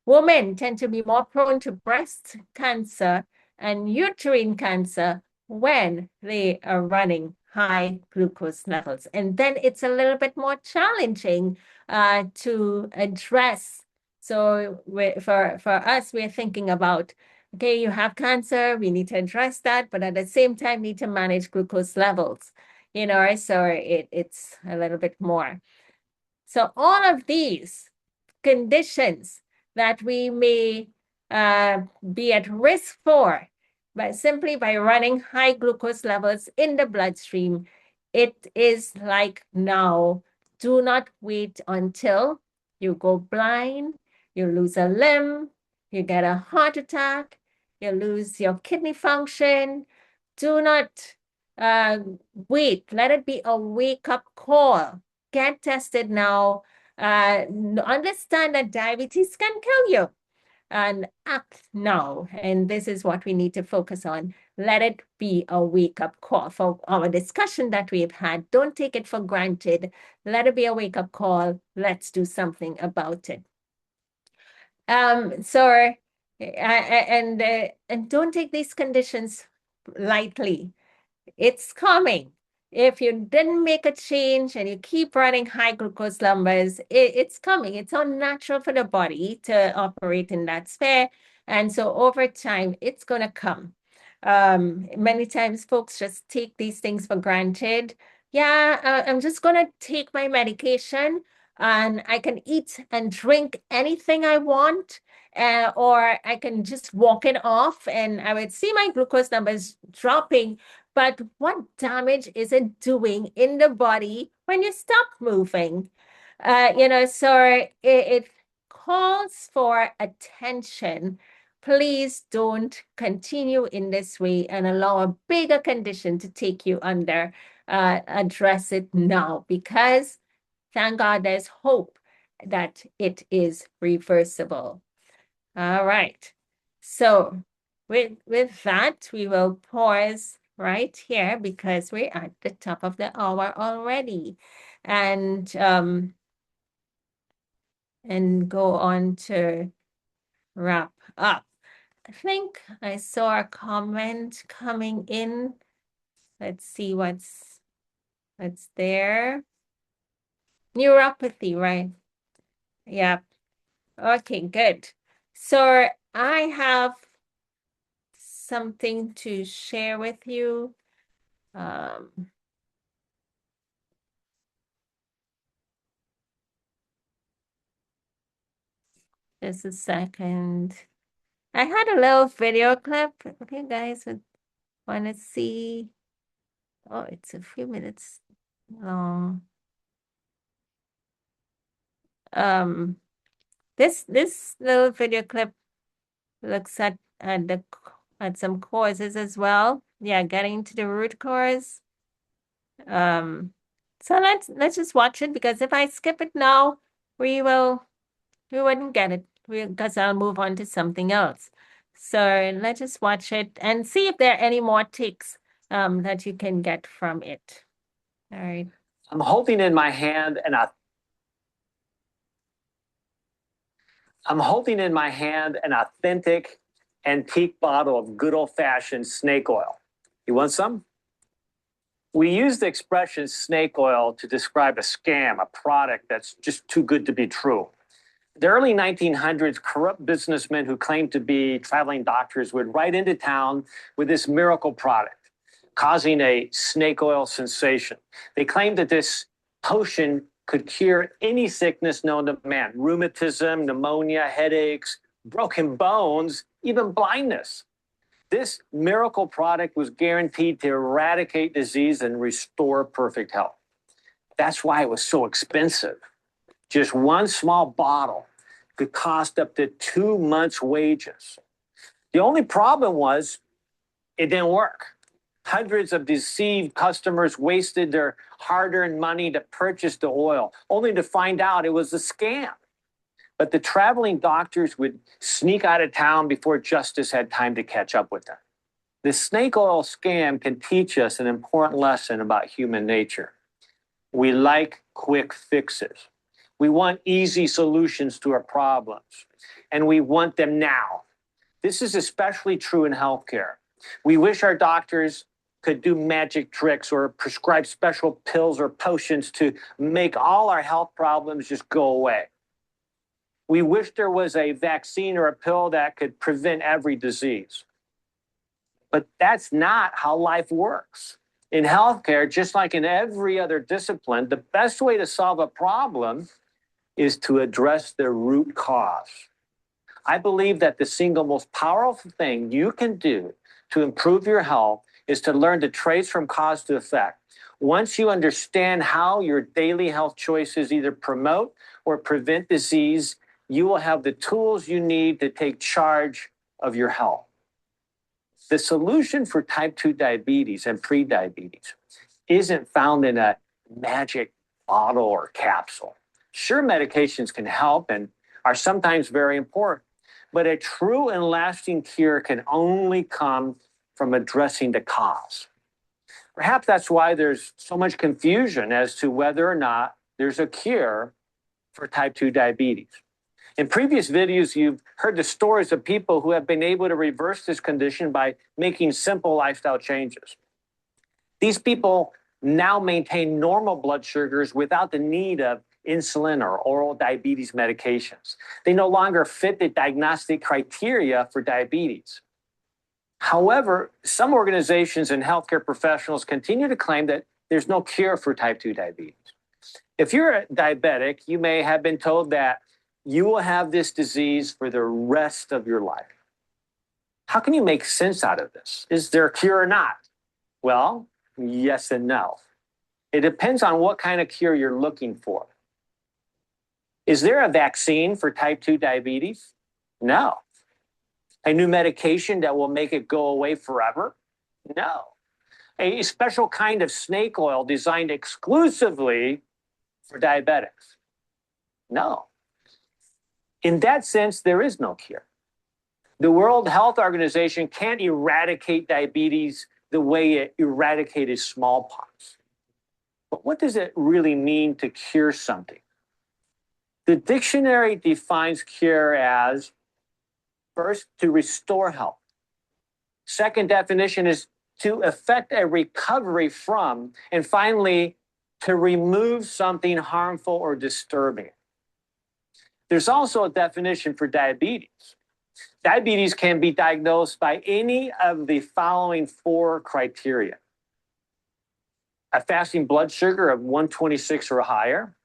Women tend to be more prone to breast cancer and uterine cancer when they are running high glucose levels. And then it's a little bit more challenging to address. So for us, we're thinking about, okay, you have cancer, we need to address that, but at the same time need to manage glucose levels, so it's a little bit more. So all of these conditions that we may be at risk for, but simply by running high glucose levels in the bloodstream, it is like now, do not wait until you go blind, you lose a limb, you get a heart attack, you lose your kidney function. Do not wait. Let it be a wake-up call. Get tested now. Understand that diabetes can kill you and act now. And this is what we need to focus on. Let it be a wake-up call for our discussion that we've had. Don't take it for granted. Let it be a wake-up call. Let's do something about it. And don't take these conditions lightly. It's coming. If you didn't make a change and you keep running high glucose numbers, it's coming. It's unnatural for the body to operate in that sphere. And so over time, it's going to come. Many times folks just take these things for granted. Yeah, I'm just going to take my medication and I can eat and drink anything I want or I can just walk it off and I would see my glucose numbers dropping. But what damage is it doing in the body when you stop moving? So it calls for attention. Please don't continue in this way and allow a bigger condition to take you under. Address it now, because thank God there's hope that it is reversible. All right. So with that, we will pause right here because we're at the top of the hour already. And go on to wrap up. I think I saw a comment coming in. Let's see what's there. Neuropathy, right? Yeah. Okay, good. So I have something to share with you. Just a second. I had a little video clip. If you guys would want to see. Oh, it's a few minutes long. This little video clip looks at some causes as well. Yeah, getting to the root cause. So let's just watch it, because if I skip it now, we wouldn't get it. Because I'll move on to something else. So let's just watch it and see if there are any more takes that you can get from it. All right. I'm holding in my hand an authentic antique bottle of good old-fashioned snake oil. You want some? We use the expression snake oil to describe a scam, a product that's just too good to be true. The early 1900s, corrupt businessmen who claimed to be traveling doctors would ride into town with this miracle product, causing a snake oil sensation. They claimed that this potion could cure any sickness known to man: rheumatism, pneumonia, headaches, broken bones, even blindness. This miracle product was guaranteed to eradicate disease and restore perfect health. That's why it was so expensive. Just one small bottle could cost up to 2 months' wages. The only problem was it didn't work. Hundreds of deceived customers wasted their hard-earned money to purchase the oil, only to find out it was a scam. But the traveling doctors would sneak out of town before justice had time to catch up with them. The snake oil scam can teach us an important lesson about human nature. We like quick fixes. We want easy solutions to our problems, and we want them now. This is especially true in healthcare. We wish our doctors could do magic tricks or prescribe special pills or potions to make all our health problems just go away. We wish there was a vaccine or a pill that could prevent every disease. But that's not how life works. In healthcare, just like in every other discipline, the best way to solve a problem is to address the root cause. I believe that the single most powerful thing you can do to improve your health is to learn to trace from cause to effect. Once you understand how your daily health choices either promote or prevent disease, you will have the tools you need to take charge of your health. The solution for type 2 diabetes and prediabetes isn't found in a magic bottle or capsule. Sure, medications can help and are sometimes very important, but a true and lasting cure can only come from addressing the cause. Perhaps that's why there's so much confusion as to whether or not there's a cure for type 2 diabetes. In previous videos, you've heard the stories of people who have been able to reverse this condition by making simple lifestyle changes. These people now maintain normal blood sugars without the need of insulin or oral diabetes medications. They no longer fit the diagnostic criteria for diabetes. However, some organizations and healthcare professionals continue to claim that there's no cure for type 2 diabetes. If you're a diabetic, you may have been told that you will have this disease for the rest of your life. How can you make sense out of this? Is there a cure or not? Well, yes and no. It depends on what kind of cure you're looking for. Is there a vaccine for type 2 diabetes? No. A new medication that will make it go away forever? No. A special kind of snake oil designed exclusively for diabetics? No. In that sense, there is no cure. The World Health Organization can't eradicate diabetes the way it eradicated smallpox. But what does it really mean to cure something? The dictionary defines cure as, first, to restore health. Second definition is to effect a recovery from, and finally, to remove something harmful or disturbing. There's also a definition for diabetes. Diabetes can be diagnosed by any of the following 4 criteria: a fasting blood sugar of 126 or higher,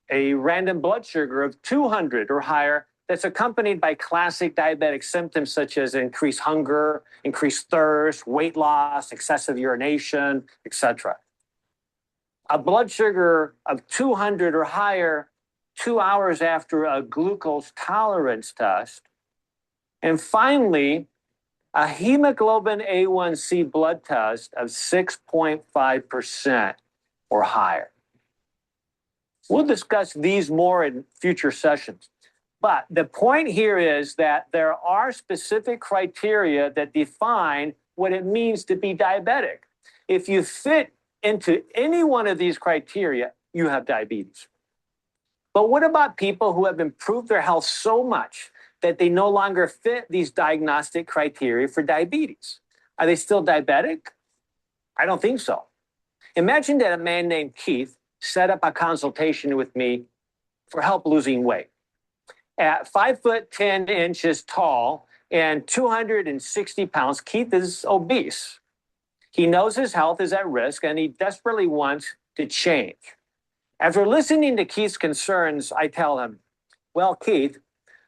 a random blood sugar of 200 or higher that's accompanied by classic diabetic symptoms such as increased hunger, increased thirst, weight loss, excessive urination, etc. A blood sugar of 200 or higher 2 hours after a glucose tolerance test. And finally, a hemoglobin A1C blood test of 6.5% or higher. We'll discuss these more in future sessions. But the point here is that there are specific criteria that define what it means to be diabetic. If you fit into any one of these criteria, you have diabetes. But what about people who have improved their health so much that they no longer fit these diagnostic criteria for diabetes? Are they still diabetic? I don't think so. Imagine that a man named Keith set up a consultation with me for help losing weight. At 5'10" tall and 260 pounds, Keith is obese. He knows his health is at risk and he desperately wants to change. After listening to Keith's concerns, I tell him, well, Keith,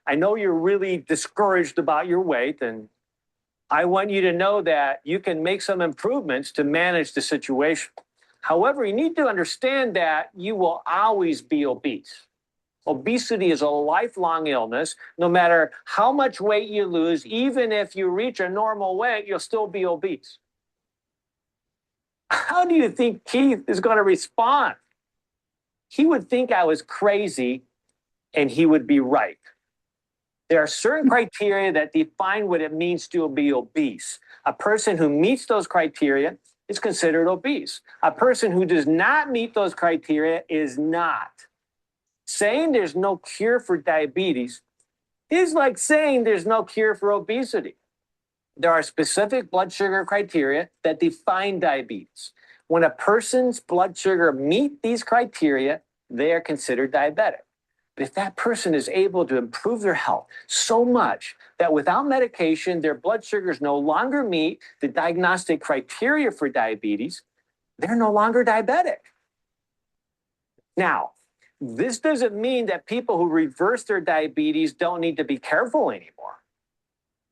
I know you're really discouraged about your weight, and I want you to know that you can make some improvements to manage the situation. However, you need to understand that you will always be obese. Obesity is a lifelong illness. No matter how much weight you lose, even if you reach a normal weight, you'll still be obese. How do you think Keith is going to respond? He would think I was crazy, and he would be right. There are certain criteria that define what it means to be obese. A person who meets those criteria is considered obese. A person who does not meet those criteria is not. Saying there's no cure for diabetes is like saying there's no cure for obesity. There are specific blood sugar criteria that define diabetes. When a person's blood sugar meet these criteria, they are considered diabetic. But if that person is able to improve their health so much that without medication, their blood sugars no longer meet the diagnostic criteria for diabetes, they're no longer diabetic. Now, this doesn't mean that people who reverse their diabetes don't need to be careful anymore.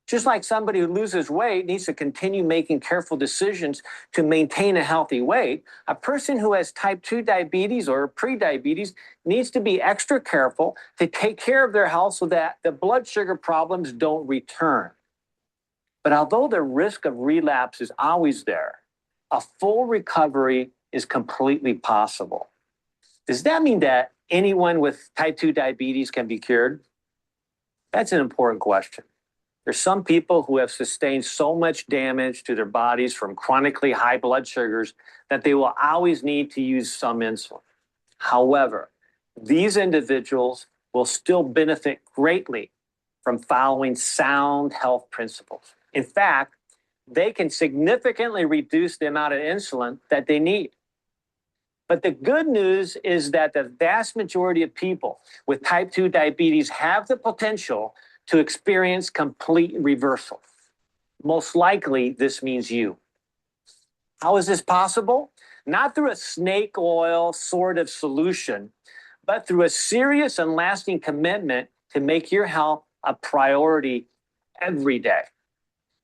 Just like somebody who loses weight needs to continue making careful decisions to maintain a healthy weight, a person who has type 2 diabetes or prediabetes needs to be extra careful to take care of their health so that the blood sugar problems don't return. But although the risk of relapse is always there, a full recovery is completely possible. Does that mean that anyone with type 2 diabetes can be cured? That's an important question. There's some people who have sustained so much damage to their bodies from chronically high blood sugars that they will always need to use some insulin. However, these individuals will still benefit greatly from following sound health principles. In fact, they can significantly reduce the amount of insulin that they need. But the good news is that the vast majority of people with type 2 diabetes have the potential to experience complete reversal. Most likely, this means you. How is this possible? Not through a snake oil sort of solution, but through a serious and lasting commitment to make your health a priority every day.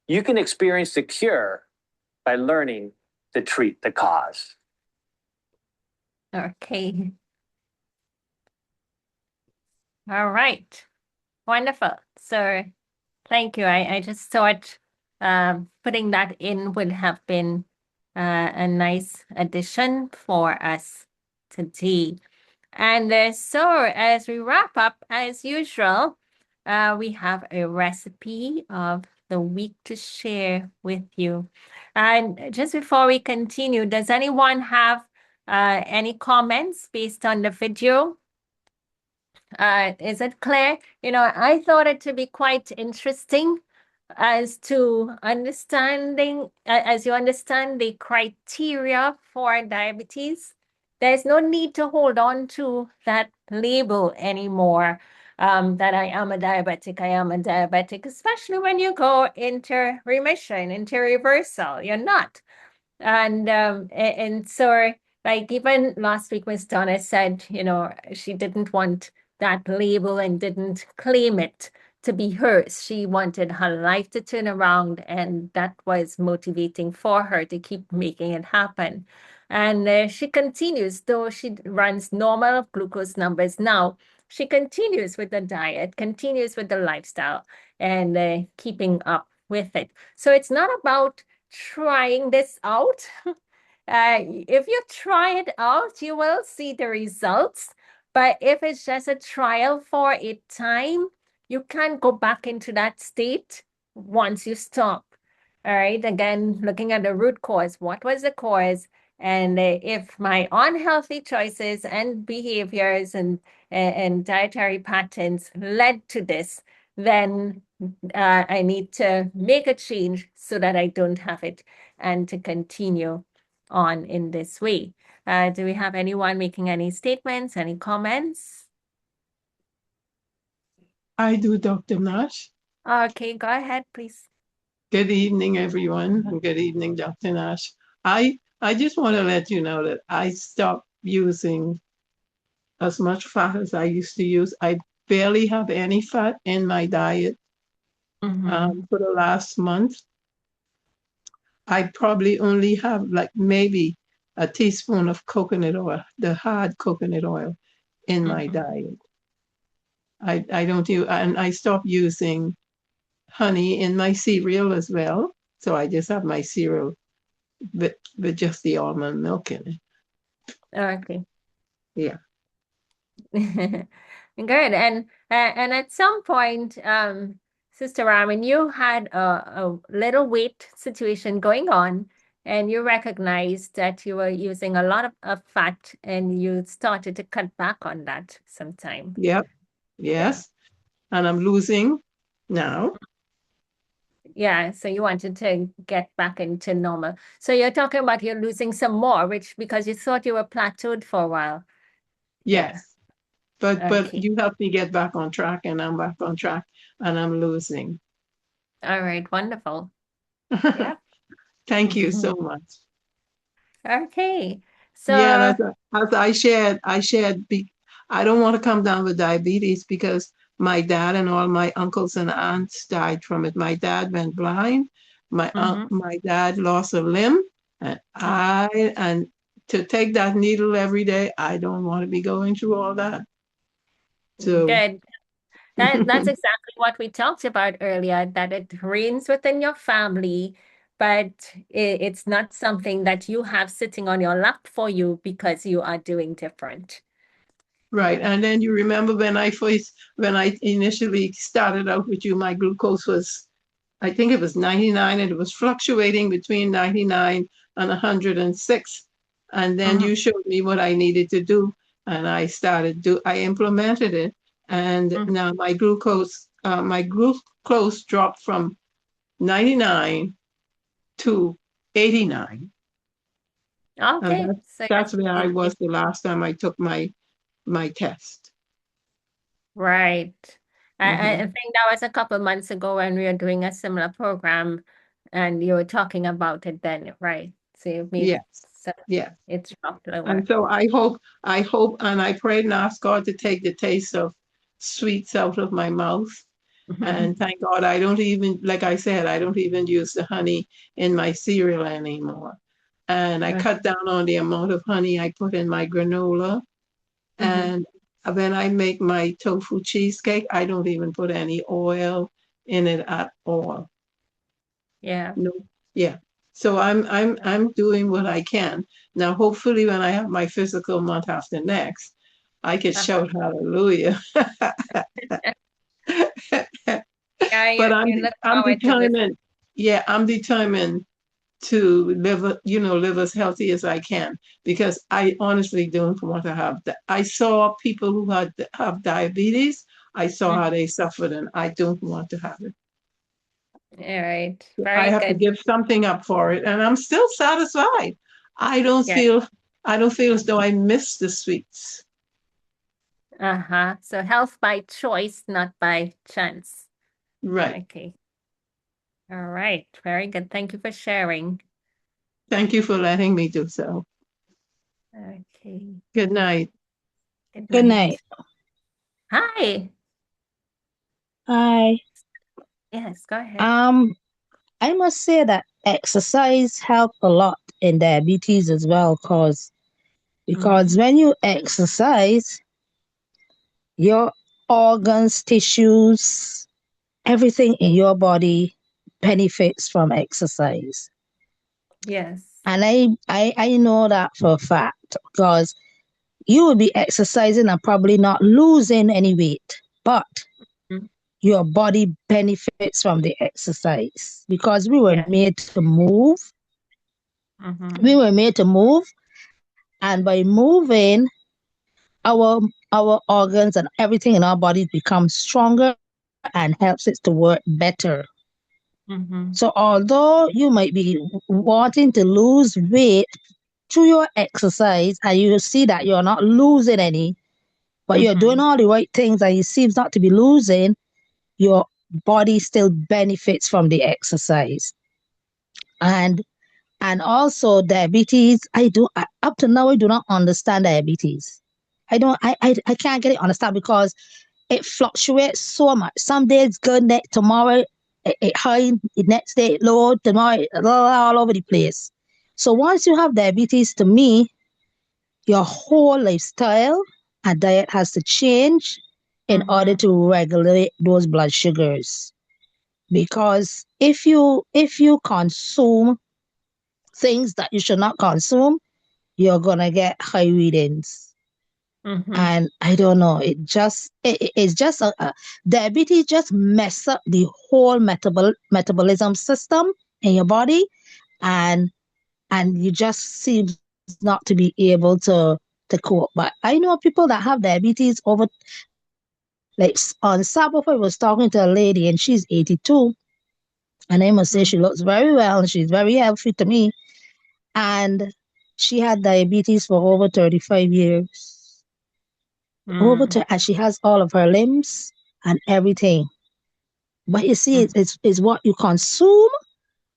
You can experience the cure by learning to treat the cause. Okay. All right. Wonderful. So thank you. I just thought putting that in would have been a nice addition for us today. And so as we wrap up, as usual, we have a recipe of the week to share with you. And just before we continue, does anyone have any comments based on the video? Is it clear? I thought it to be quite interesting as to understanding, as you understand the criteria for diabetes. There's no need to hold on to that label anymore, that I am a diabetic, especially when you go into remission, into reversal. You're not. And so like even last week, Miss Donna said, she didn't want that label and didn't claim it to be hers. She wanted her life to turn around, and that was motivating for her to keep making it happen. And she continues, though she runs normal glucose numbers now. She continues with the diet, continues with the lifestyle, and keeping up with it. So it's not about trying this out. If you try it out, you will see the results. But if it's just a trial for a time, you can't go back into that state once you stop. All right. Again, looking at the root cause. What was the cause? And if my unhealthy choices and behaviors and dietary patterns led to this, then I need to make a change so that I don't have it and to continue on in this way. Do we have anyone making any statements, any comments? I do, Dr. Nash. Okay, go ahead, please. Good evening, everyone, and good evening, Dr. Nash. I just want to let you know that I stopped using as much fat as I used to use. I barely have any fat in my diet for the last month. I probably only have like maybe a teaspoon of coconut oil, the hard coconut oil in my diet. I don't do, and I stopped using honey in my cereal as well. So I just have my cereal with just the almond milk in it. Okay. Yeah. Good. And at some point, Sister Raman, you had a little weight situation going on, and you recognized that you were using a lot of fat, and you started to cut back on that sometime. Yep. Yes. And I'm losing now. Yeah, so you wanted to get back into normal. So you're talking about you're losing some more, which because you thought you were plateaued for a while. Yes. But Okay. you helped me get back on track, and I'm back on track, and I'm losing. All right, wonderful. Yeah. Thank you so much. Okay. Yeah, So, as I shared, I don't want to come down with diabetes because my dad and all my uncles and aunts died from it. My dad went blind. My dad lost a limb, and and to take that needle every day, I don't want to be going through all that. So good. That's exactly what we talked about earlier, that it reigns within your family, but it's not something that you have sitting on your lap for you because you are doing different. right. And then you remember when I initially started out with you, my glucose was, I think it was 99, and it was fluctuating between 99 and 106. And then you showed me what I needed to do, and I implemented it. And now my glucose dropped from 99 to 89. Okay. And So that's where I was the last time I took my test. right. I think that was a couple months ago when we were doing a similar program and you were talking about it then, right? So you've made Yes, it so yes. it's dropped lower. And so I hope, and I prayed and asked God to take the taste of sweets out of my mouth. And thank God I don't even, like I said, I don't even use the honey in my cereal anymore. And I cut down on the amount of honey I put in my granola. And when I make my tofu cheesecake, I don't even put any oil in it at all. Yeah. No, yeah. So I'm doing what I can. Now, hopefully, when I have my physical month after next, I can shout hallelujah. Yeah, But you look I'm forward to this. determined. Yeah, I'm determined to live as healthy as I can because I honestly don't want to have that. I saw people who have diabetes. I saw how they suffered, and I don't want to have it. All right. I Very have to good. give something up for it, and I'm still satisfied. I don't Yeah. feel I don't feel as though I miss the sweets. So health by choice, not by chance. Right. Okay. All right. Very good. Thank you for sharing. Thank you for letting me do so. Okay. Good night. Good Good night. night. Hi. Hi. Yes, go ahead. I must say that exercise help a lot in diabetes as well, because when you exercise, your organs, tissues, everything in your body benefits from exercise. Yes. And I know that for a fact because you will be exercising and probably not losing any weight, but Mm. your body benefits from the exercise because we were Yeah. made to move. We were made to move, and by moving, our our organs and everything in our bodies becomes stronger and helps it to work better. So although you might be wanting to lose weight through your exercise and you see that you're not losing any, but you're doing all the right things and you seems not to be losing, your body still benefits from the exercise. And also diabetes, up to now I do not understand diabetes. I can't get it understand because it fluctuates so much. Some days good, tomorrow it high, the next day it low, tomorrow all over the place. So once you have diabetes, to me, your whole lifestyle and diet has to change in order to regulate those blood sugars. Because if you consume things that you should not consume, you're gonna get high readings. And I don't know, it's just diabetes just mess up the whole metabolism system in your body, and you just seem not to be able to cope. But I know people that have diabetes over, like on Sabbath I was talking to a lady and she's 82, and I must say she looks very well and she's very healthy to me, and she had diabetes for over 35 years. And she has all of her limbs and everything. But you see, it's what you consume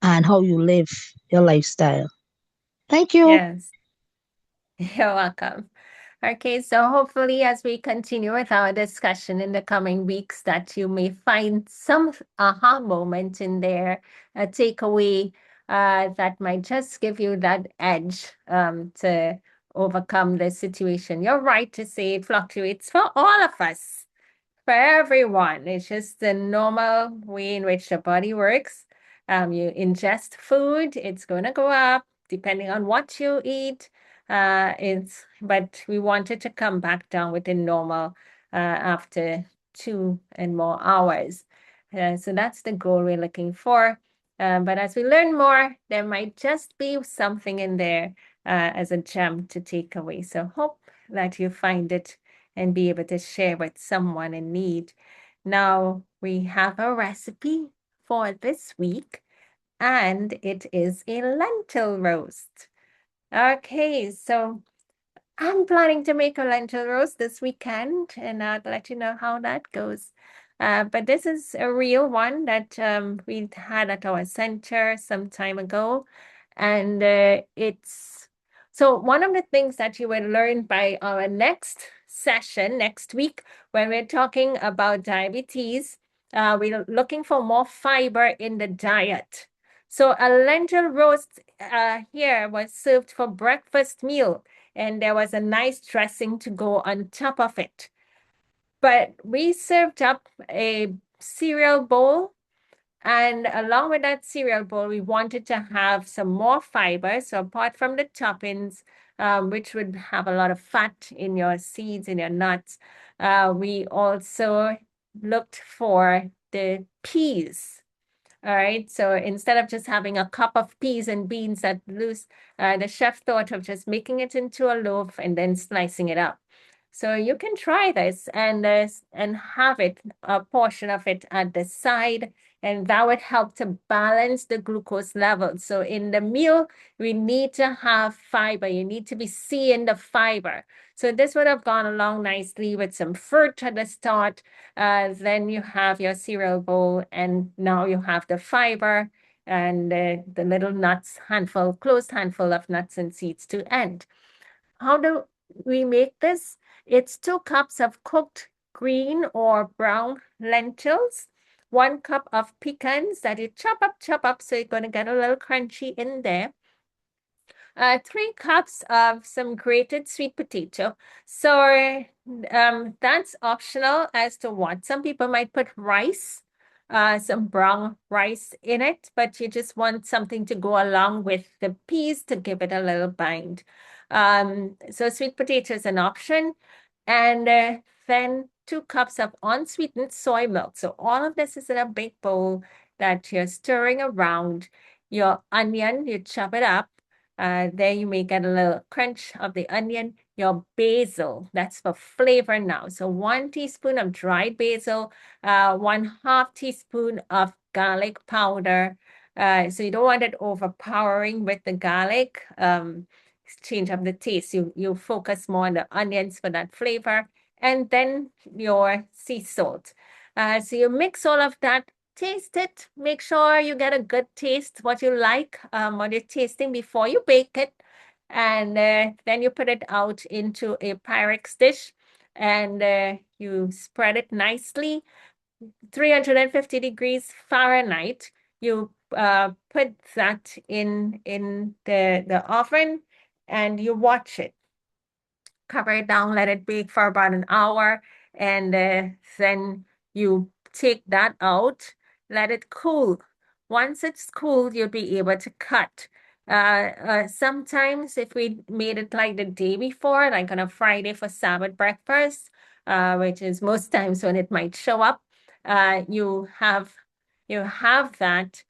and how you live your lifestyle. Thank you. Yes. You're welcome. Okay, so hopefully, as we continue with our discussion in the coming weeks, that you may find some aha moment in there, a takeaway that might just give you that edge to overcome the situation. You're right to say it fluctuates for all of us, for everyone. It's just the normal way in which the body works. You ingest food, it's going to go up depending on what you eat. But we want it to come back down within normal after 2 and more hours. So that's the goal we're looking for. But as we learn more, there might just be something in there as a gem to take away. So hope that you find it and be able to share with someone in need. Now, we have a recipe for this week, and it is a lentil roast. Okay, so I'm planning to make a lentil roast this weekend, and I'll let you know how that goes. But this is a real one that we had at our center some time ago. And so one of the things that you will learn by our next session next week, when we're talking about diabetes, we're looking for more fiber in the diet. So a lentil roast here was served for breakfast meal, and there was a nice dressing to go on top of it. But we served up a cereal bowl, and along with that cereal bowl, we wanted to have some more fiber. So apart from the toppings, which would have a lot of fat in your seeds, in your nuts, we also looked for the peas. All right. So instead of just having a cup of peas and beans that loose, the chef thought of just making it into a loaf and then slicing it up. So you can try this and have it, a portion of it at the side, and that would help to balance the glucose level. So in the meal, we need to have fiber. You need to be seeing the fiber. So this would have gone along nicely with some fruit at the start. Then you have your cereal bowl, and now you have the fiber and the little nuts, closed handful of nuts and seeds to end. How do we make this? It's 2 cups of cooked green or brown lentils, 1 cup of pecans that you chop up, so you're going to get a little crunchy in there. 3 cups of some grated sweet potato. So that's optional as to what. Some people might put rice, some brown rice in it, but you just want something to go along with the peas to give it a little bind. So sweet potato is an option. And then 2 cups of unsweetened soy milk. So all of this is in a big bowl that you're stirring around. Your onion, you chop it up. There you may get a little crunch of the onion. Your basil, that's for flavor now. So 1 teaspoon of dried basil, 1/2 teaspoon of garlic powder. So you don't want it overpowering with the garlic. Change up the taste. You focus more on the onions for that flavor. And then your sea salt. So you mix all of that, taste it, make sure you get a good taste, what you like, what you're tasting before you bake it. And then you put it out into a Pyrex dish, and you spread it nicely, 350 degrees Fahrenheit. You put that in the oven, and you watch it. Cover it down, let it bake for about an hour, and then you take that out, let it cool. Once it's cooled, you'll be able to cut. Sometimes if we made it like the day before, like on a Friday for Sabbath breakfast, which is most times when it might show up, you have that.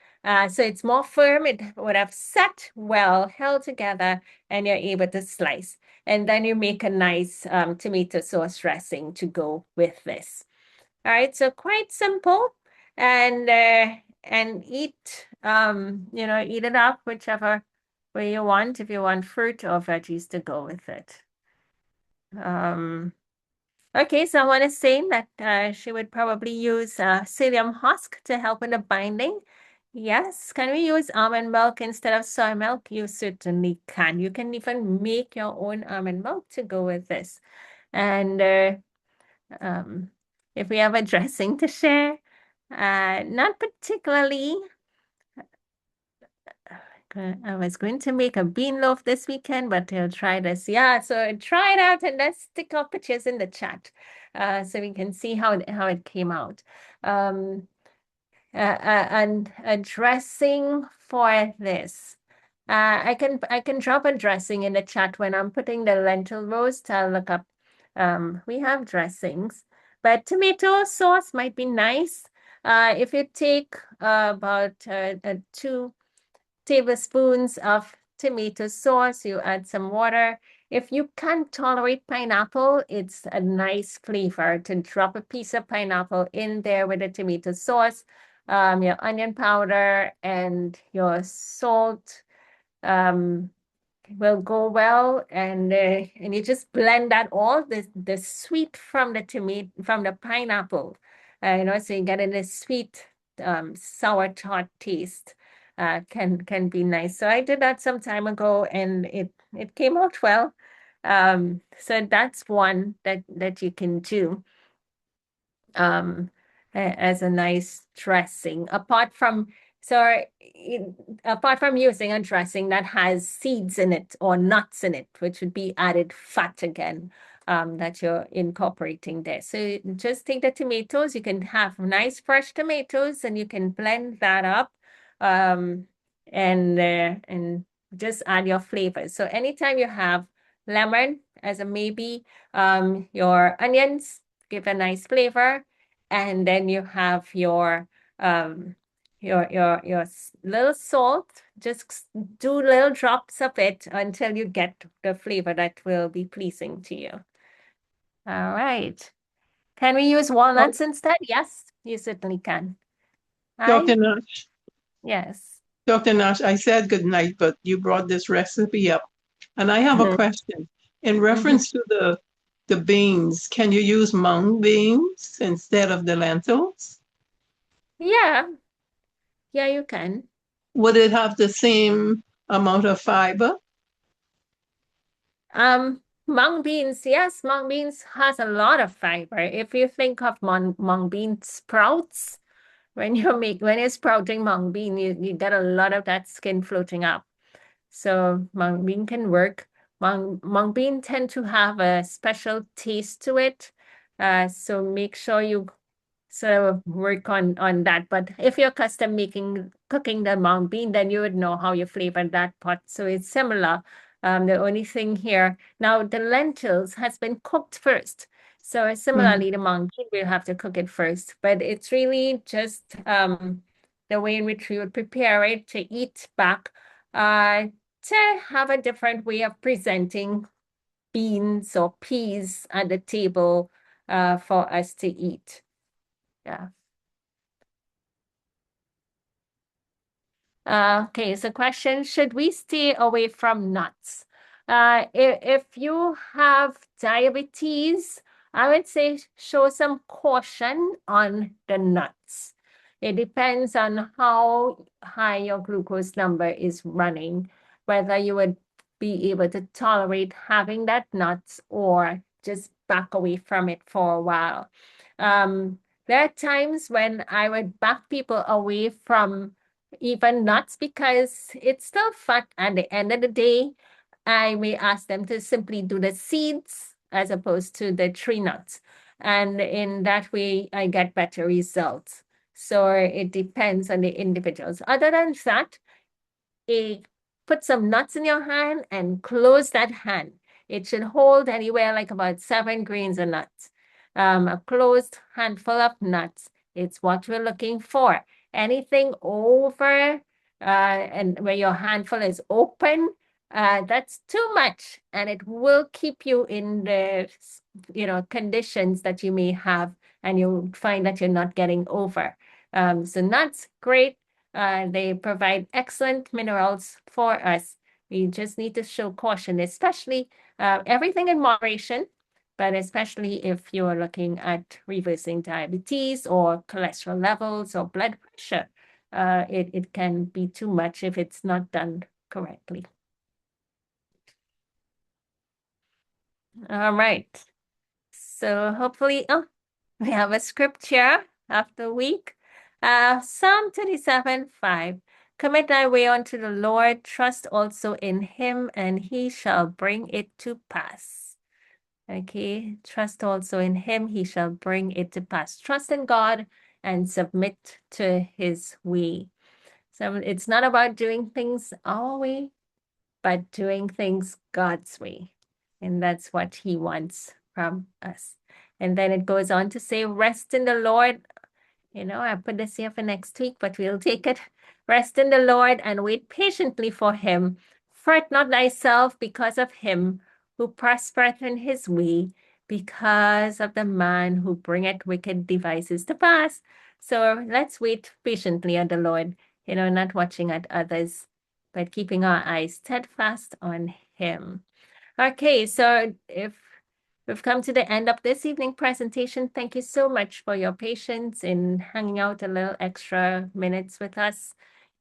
So it's more firm, it would have set well, held together, and you're able to slice. And then you make a nice tomato sauce dressing to go with this. All right, so quite simple, and eat eat it up whichever way you want, if you want fruit or veggies to go with it. Okay, so I want to say that she would probably use psyllium husk to help in the binding. Yes, can we use almond milk instead of soy milk? You certainly can. You can even make your own almond milk to go with this. And if we have a dressing to share, not particularly. I was going to make a bean loaf this weekend, but I'll try this. Yeah, so try it out and let's stick our pictures in the chat so we can see how it came out. And a dressing for this. I can drop a dressing in the chat when I'm putting the lentil roast. I'll look up. We have dressings, but tomato sauce might be nice. If you take about 2 tablespoons of tomato sauce, you add some water. If you can't tolerate pineapple, it's a nice flavor to drop a piece of pineapple in there with the tomato sauce, your onion powder, and your salt will go well, and you just blend that all the sweet from the pineapple, so you get in a sweet sour tart taste. can be nice. So I did that some time ago, and it came out well. So that's one that you can do um, as a nice dressing. Apart from using a dressing that has seeds in it or nuts in it, which would be added fat again, that you're incorporating there. So just take the tomatoes. You can have nice fresh tomatoes, and you can blend that up, um, and just add your flavors. So anytime you have lemon as a maybe, your onions give a nice flavor, and then you have um your little salt. Just do little drops of it until you get the flavor that will be pleasing to you. All right. Can we use Oh, walnuts instead? Yes, you certainly can. Dr. Hi. Nash, Yes. Dr. Nash, I said good night, but you brought this recipe up. And I have a question. In Mhm. reference to the beans, can you use mung beans instead of the lentils? Yeah. Yeah, you can. Would it have the same amount of fiber? Mung beans, yes, mung beans has a lot of fiber. If you think of mung bean sprouts, when you're sprouting mung bean, you get a lot of that skin floating up. So mung bean can work. Mung bean tend to have a special taste to it. So make sure you so work on that. But if you're custom cooking the mung bean, then you would know how you flavor that pot. So it's similar. The only thing here now, the lentils has been cooked first. So Mhm. similarly, the mung bean we'll have to cook it first. But it's really just the way in which we would prepare it to eat back, to have a different way of presenting beans or peas at the table for us to eat. Yeah. Okay, so question, should we stay away from nuts? If you have diabetes, I would say show some caution on the nuts. It depends on how high your glucose number is running, whether you would be able to tolerate having that nuts or just back away from it for a while. Um, there are times when I would back people away from even nuts because it's still fat at the end of the day. I may ask them to simply do the seeds as opposed to the tree nuts. And in that way, I get better results. So it depends on the individuals. Other than that, a put some nuts in your hand and close that hand. It should hold anywhere like about 7 grains of nuts. A closed handful of nuts. It's what we're looking for. Anything over and where your handful is open, that's too much, and it will keep you in the conditions that you may have, and you'll find that you're not getting over. So nuts, great. They provide excellent minerals for us. We just need to show caution, especially everything in moderation, but especially if you're looking at reversing diabetes or cholesterol levels or blood pressure. It can be too much if it's not done correctly. All right. So hopefully, we have a script here after a week. Psalm 37:5. Commit thy way unto the Lord, trust also in him, and he shall bring it to pass. Okay, trust also in him, he shall bring it to pass. Trust in God and submit to his way. So it's not about doing things our way, but doing things God's way. And that's what he wants from us. And then it goes on to say, rest in the Lord. I put this here for next week, but we'll take it. Rest in the Lord and wait patiently for him. Fret not thyself because of him who prospereth in his way, because of the man who bringeth wicked devices to pass. So let's wait patiently on the Lord, not watching at others, but keeping our eyes steadfast on him. Okay, so if we've come to the end of this evening presentation, thank you so much for your patience in hanging out a little extra minutes with us.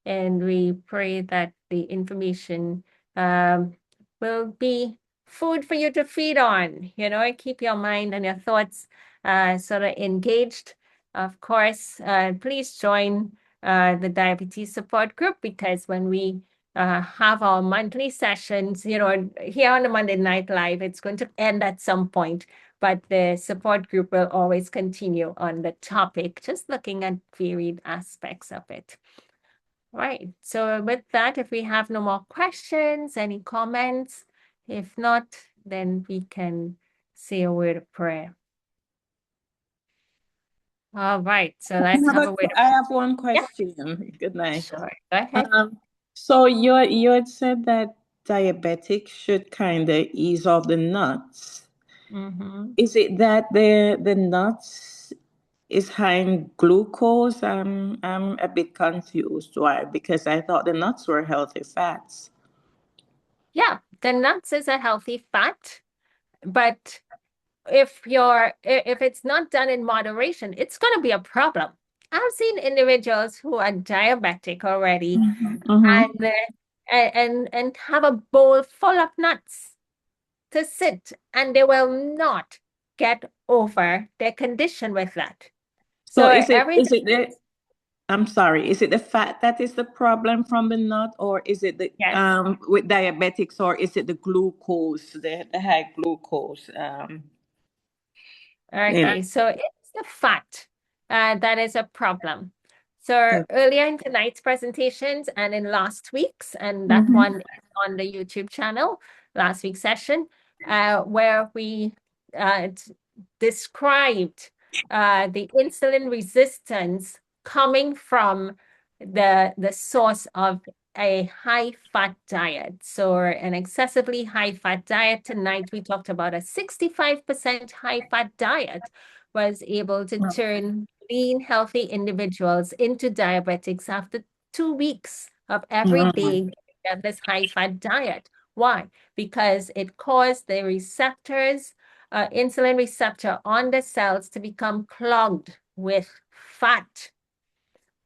And we pray that the information um, will be food for you to feed on, keep your mind and your thoughts sort of engaged. Of course, please join the diabetes support group, because when we have our monthly sessions, here on the Monday Night Live, it's going to end at some point, but the support group will always continue on the topic, just looking at varied aspects of it. Right. So with that, if we have no more questions, any comments, if not, then we can say a word of prayer. All right. So let's have a word of I have one Yeah, question. Good night. sure. Go ahead. So you had said that diabetics should kind of ease off the nuts. Mm-hmm. Is it that the nuts is high in glucose? I'm a bit confused. Why? Because I thought the nuts were healthy fats. Yeah, the nuts is a healthy fat, but if it's not done in moderation, it's going to be a problem. I've seen individuals who are diabetic already Mm-hmm. and and have a bowl full of nuts to sit, and they will not get over their condition with that. So So is it every is it the I'm sorry, is it the fat that is the problem from the nut, or is it the Yes. with diabetics, or is it the glucose, the high glucose? Okay, so it's the fat that is a problem. So earlier in tonight's presentations and in last week's, and that Mm-hmm. one is on the YouTube channel, last week's session, where we described the insulin resistance coming from the source of a high fat diet. So an excessively high fat diet. Tonight we talked about a 65% high fat diet was able to turn lean, healthy individuals into diabetics after 2 weeks of every day of this high fat diet. Why? Because it caused the receptors, insulin receptor on the cells to become clogged with fat.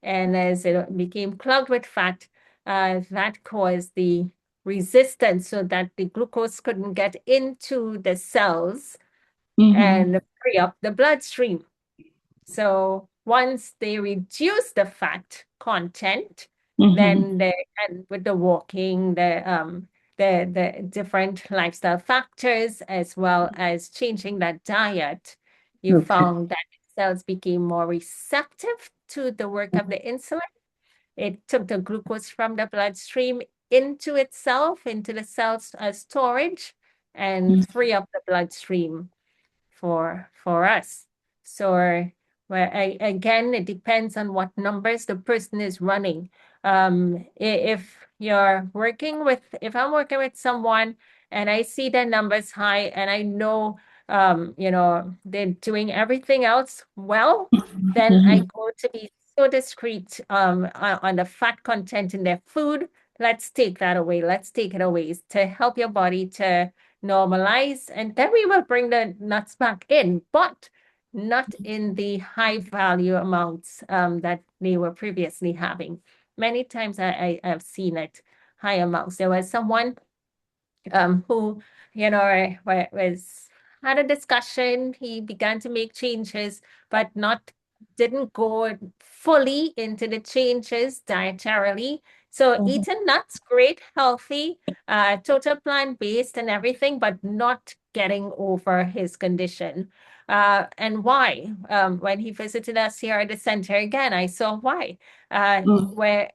And as it became clogged with fat, that caused the resistance so that the glucose couldn't get into the cells Mm-hmm. and free up the bloodstream. So once they reduce the fat content, Mm-hmm. then and with the walking, the different lifestyle factors, as well as changing that diet, you Okay. found that cells became more receptive to the work of the insulin. It took the glucose from the bloodstream into itself, into the cell's storage, and free up the bloodstream for us. So again, it depends on what numbers the person is running. If I'm working with someone and I see their numbers high and I know they're doing everything else well, then I Mm-hmm. go to be so discreet on the fat content in their food. Let's take that away. Let's take it away to help your body to normalize, and then we will bring the nuts back in, but not in the high value amounts that they were previously having. Many times I've seen it, high amounts. There was someone who, was had a discussion. He began to make changes, but didn't go fully into the changes dietarily. So eating nuts, great, healthy, total plant-based and everything, but not getting over his condition. And why? When he visited us here at the center again, I saw why. Where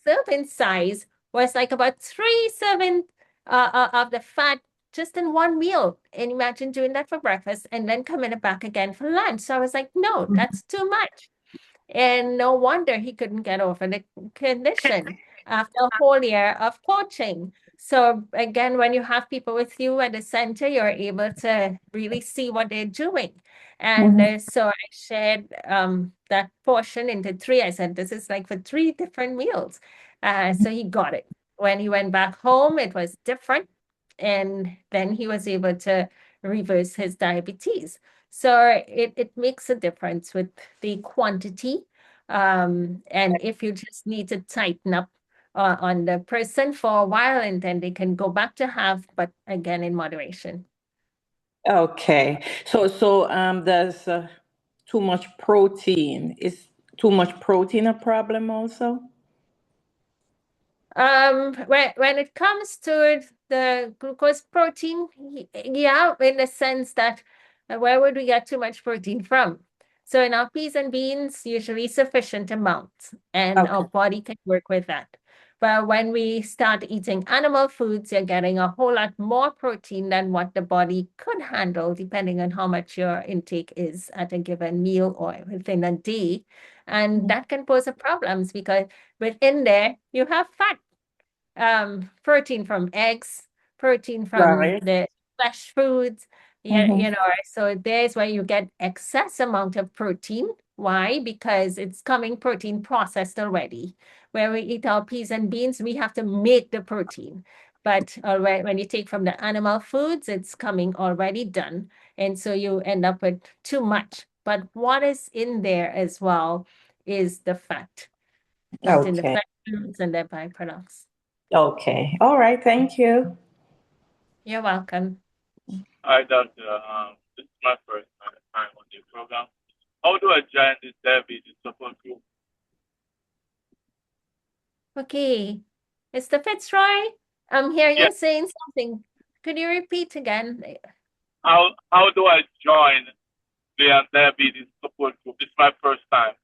serving size was like about 3 servings of the fat just in one meal. And imagine doing that for breakfast and then coming back again for lunch. So I was like, no, that's too much. And no wonder he couldn't get over the condition after a whole year of coaching. So again, when you have people with you at the center, you're able to really see what they're doing. And so I shared that portion into three. I said, this is like for 3 different meals. So he got it. When he went back home, it was different. And then he was able to reverse his diabetes. So it makes a difference with the quantity And if you just need to tighten up on the person for a while, and then they can go back to half, but again in moderation. Okay. So there's too much protein. Is too much protein a problem also? When it comes to the glucose protein, yeah, in the sense that where would we get too much protein from? So in our peas and beans, usually sufficient amounts, and our Okay. body can work with that. But when we start eating animal foods, you're getting a whole lot more protein than what the body could handle, depending on how much your intake is at a given meal or within a day. And that can pose a problems because within there, you have fat, protein from eggs, protein from Right. the fresh foods, Mm-hmm. so there's where you get excess amount of protein. Why? Because it's coming protein processed already. Where we eat our peas and beans, we have to make the protein. But when you take from the animal foods, it's coming already done. And so you end up with too much. But what is in there as well is the fat, eating the Okay. fresh foods and the byproducts. Okay. All right. Thank you. You're welcome. Hi, Doctor. This is my first time on your program. How do I join this diabetes support group? Okay. Mr. Fitzroy, I'm hearing Yeah. you saying something. Could you repeat again? How do I join the diabetes support group? It's my first time.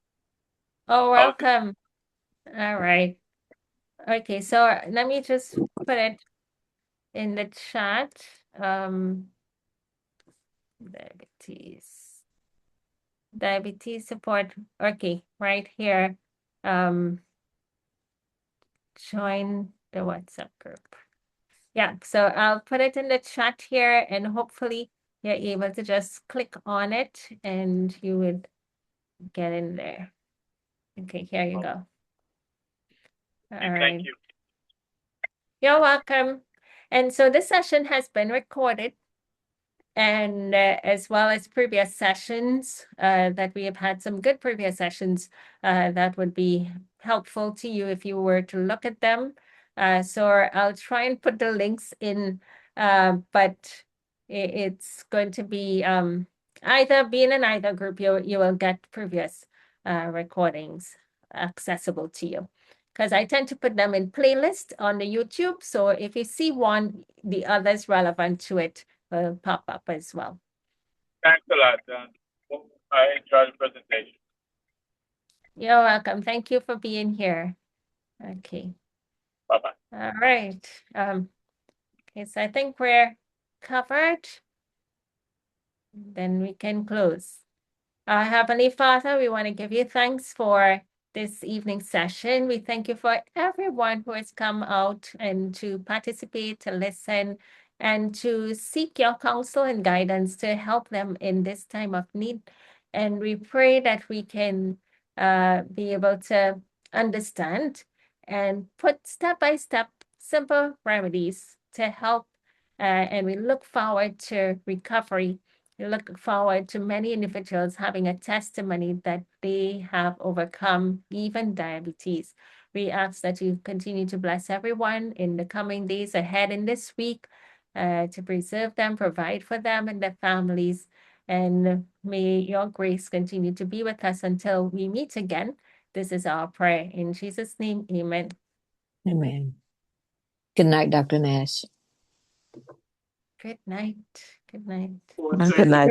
Oh, How is it? welcome. All right. Okay, so let me just put it in the chat. Diabetes. Diabetes support. Okay, right here. Join the WhatsApp group. Yeah, so I'll put it in the chat here, and hopefully you're able to just click on it and you would get in there. Okay, here you go. All Thank right. you. You're welcome. And so this session has been recorded, and as well as previous sessions that we have had some good previous sessions that would be helpful to you if you were to look at them. So I'll try and put the links in, but it's going to be either being in either group, you will get previous recordings accessible to you. Because I tend to put them in playlist on the YouTube. So if you see one, the others relevant to it will pop up as well. Thanks a lot. I enjoyed the presentation. You're welcome. Thank you for being here. Okay. Bye-bye. All right. Okay, so I think we're covered. Then we can close. Our Heavenly Father, we want to give you thanks for this evening session. We thank you for everyone who has come out and to participate, to listen, and to seek your counsel and guidance to help them in this time of need. And we pray that we can be able to understand and put step-by-step simple remedies to help. And we look forward to recovery. We look forward to many individuals having a testimony that they have overcome even diabetes. We ask that you continue to bless everyone in the coming days ahead in this week, to preserve them, provide for them and their families. And may your grace continue to be with us until we meet again. This is our prayer. In Jesus' name, amen. Amen. Good night, Dr. Nash. Good night. Good night. Good night.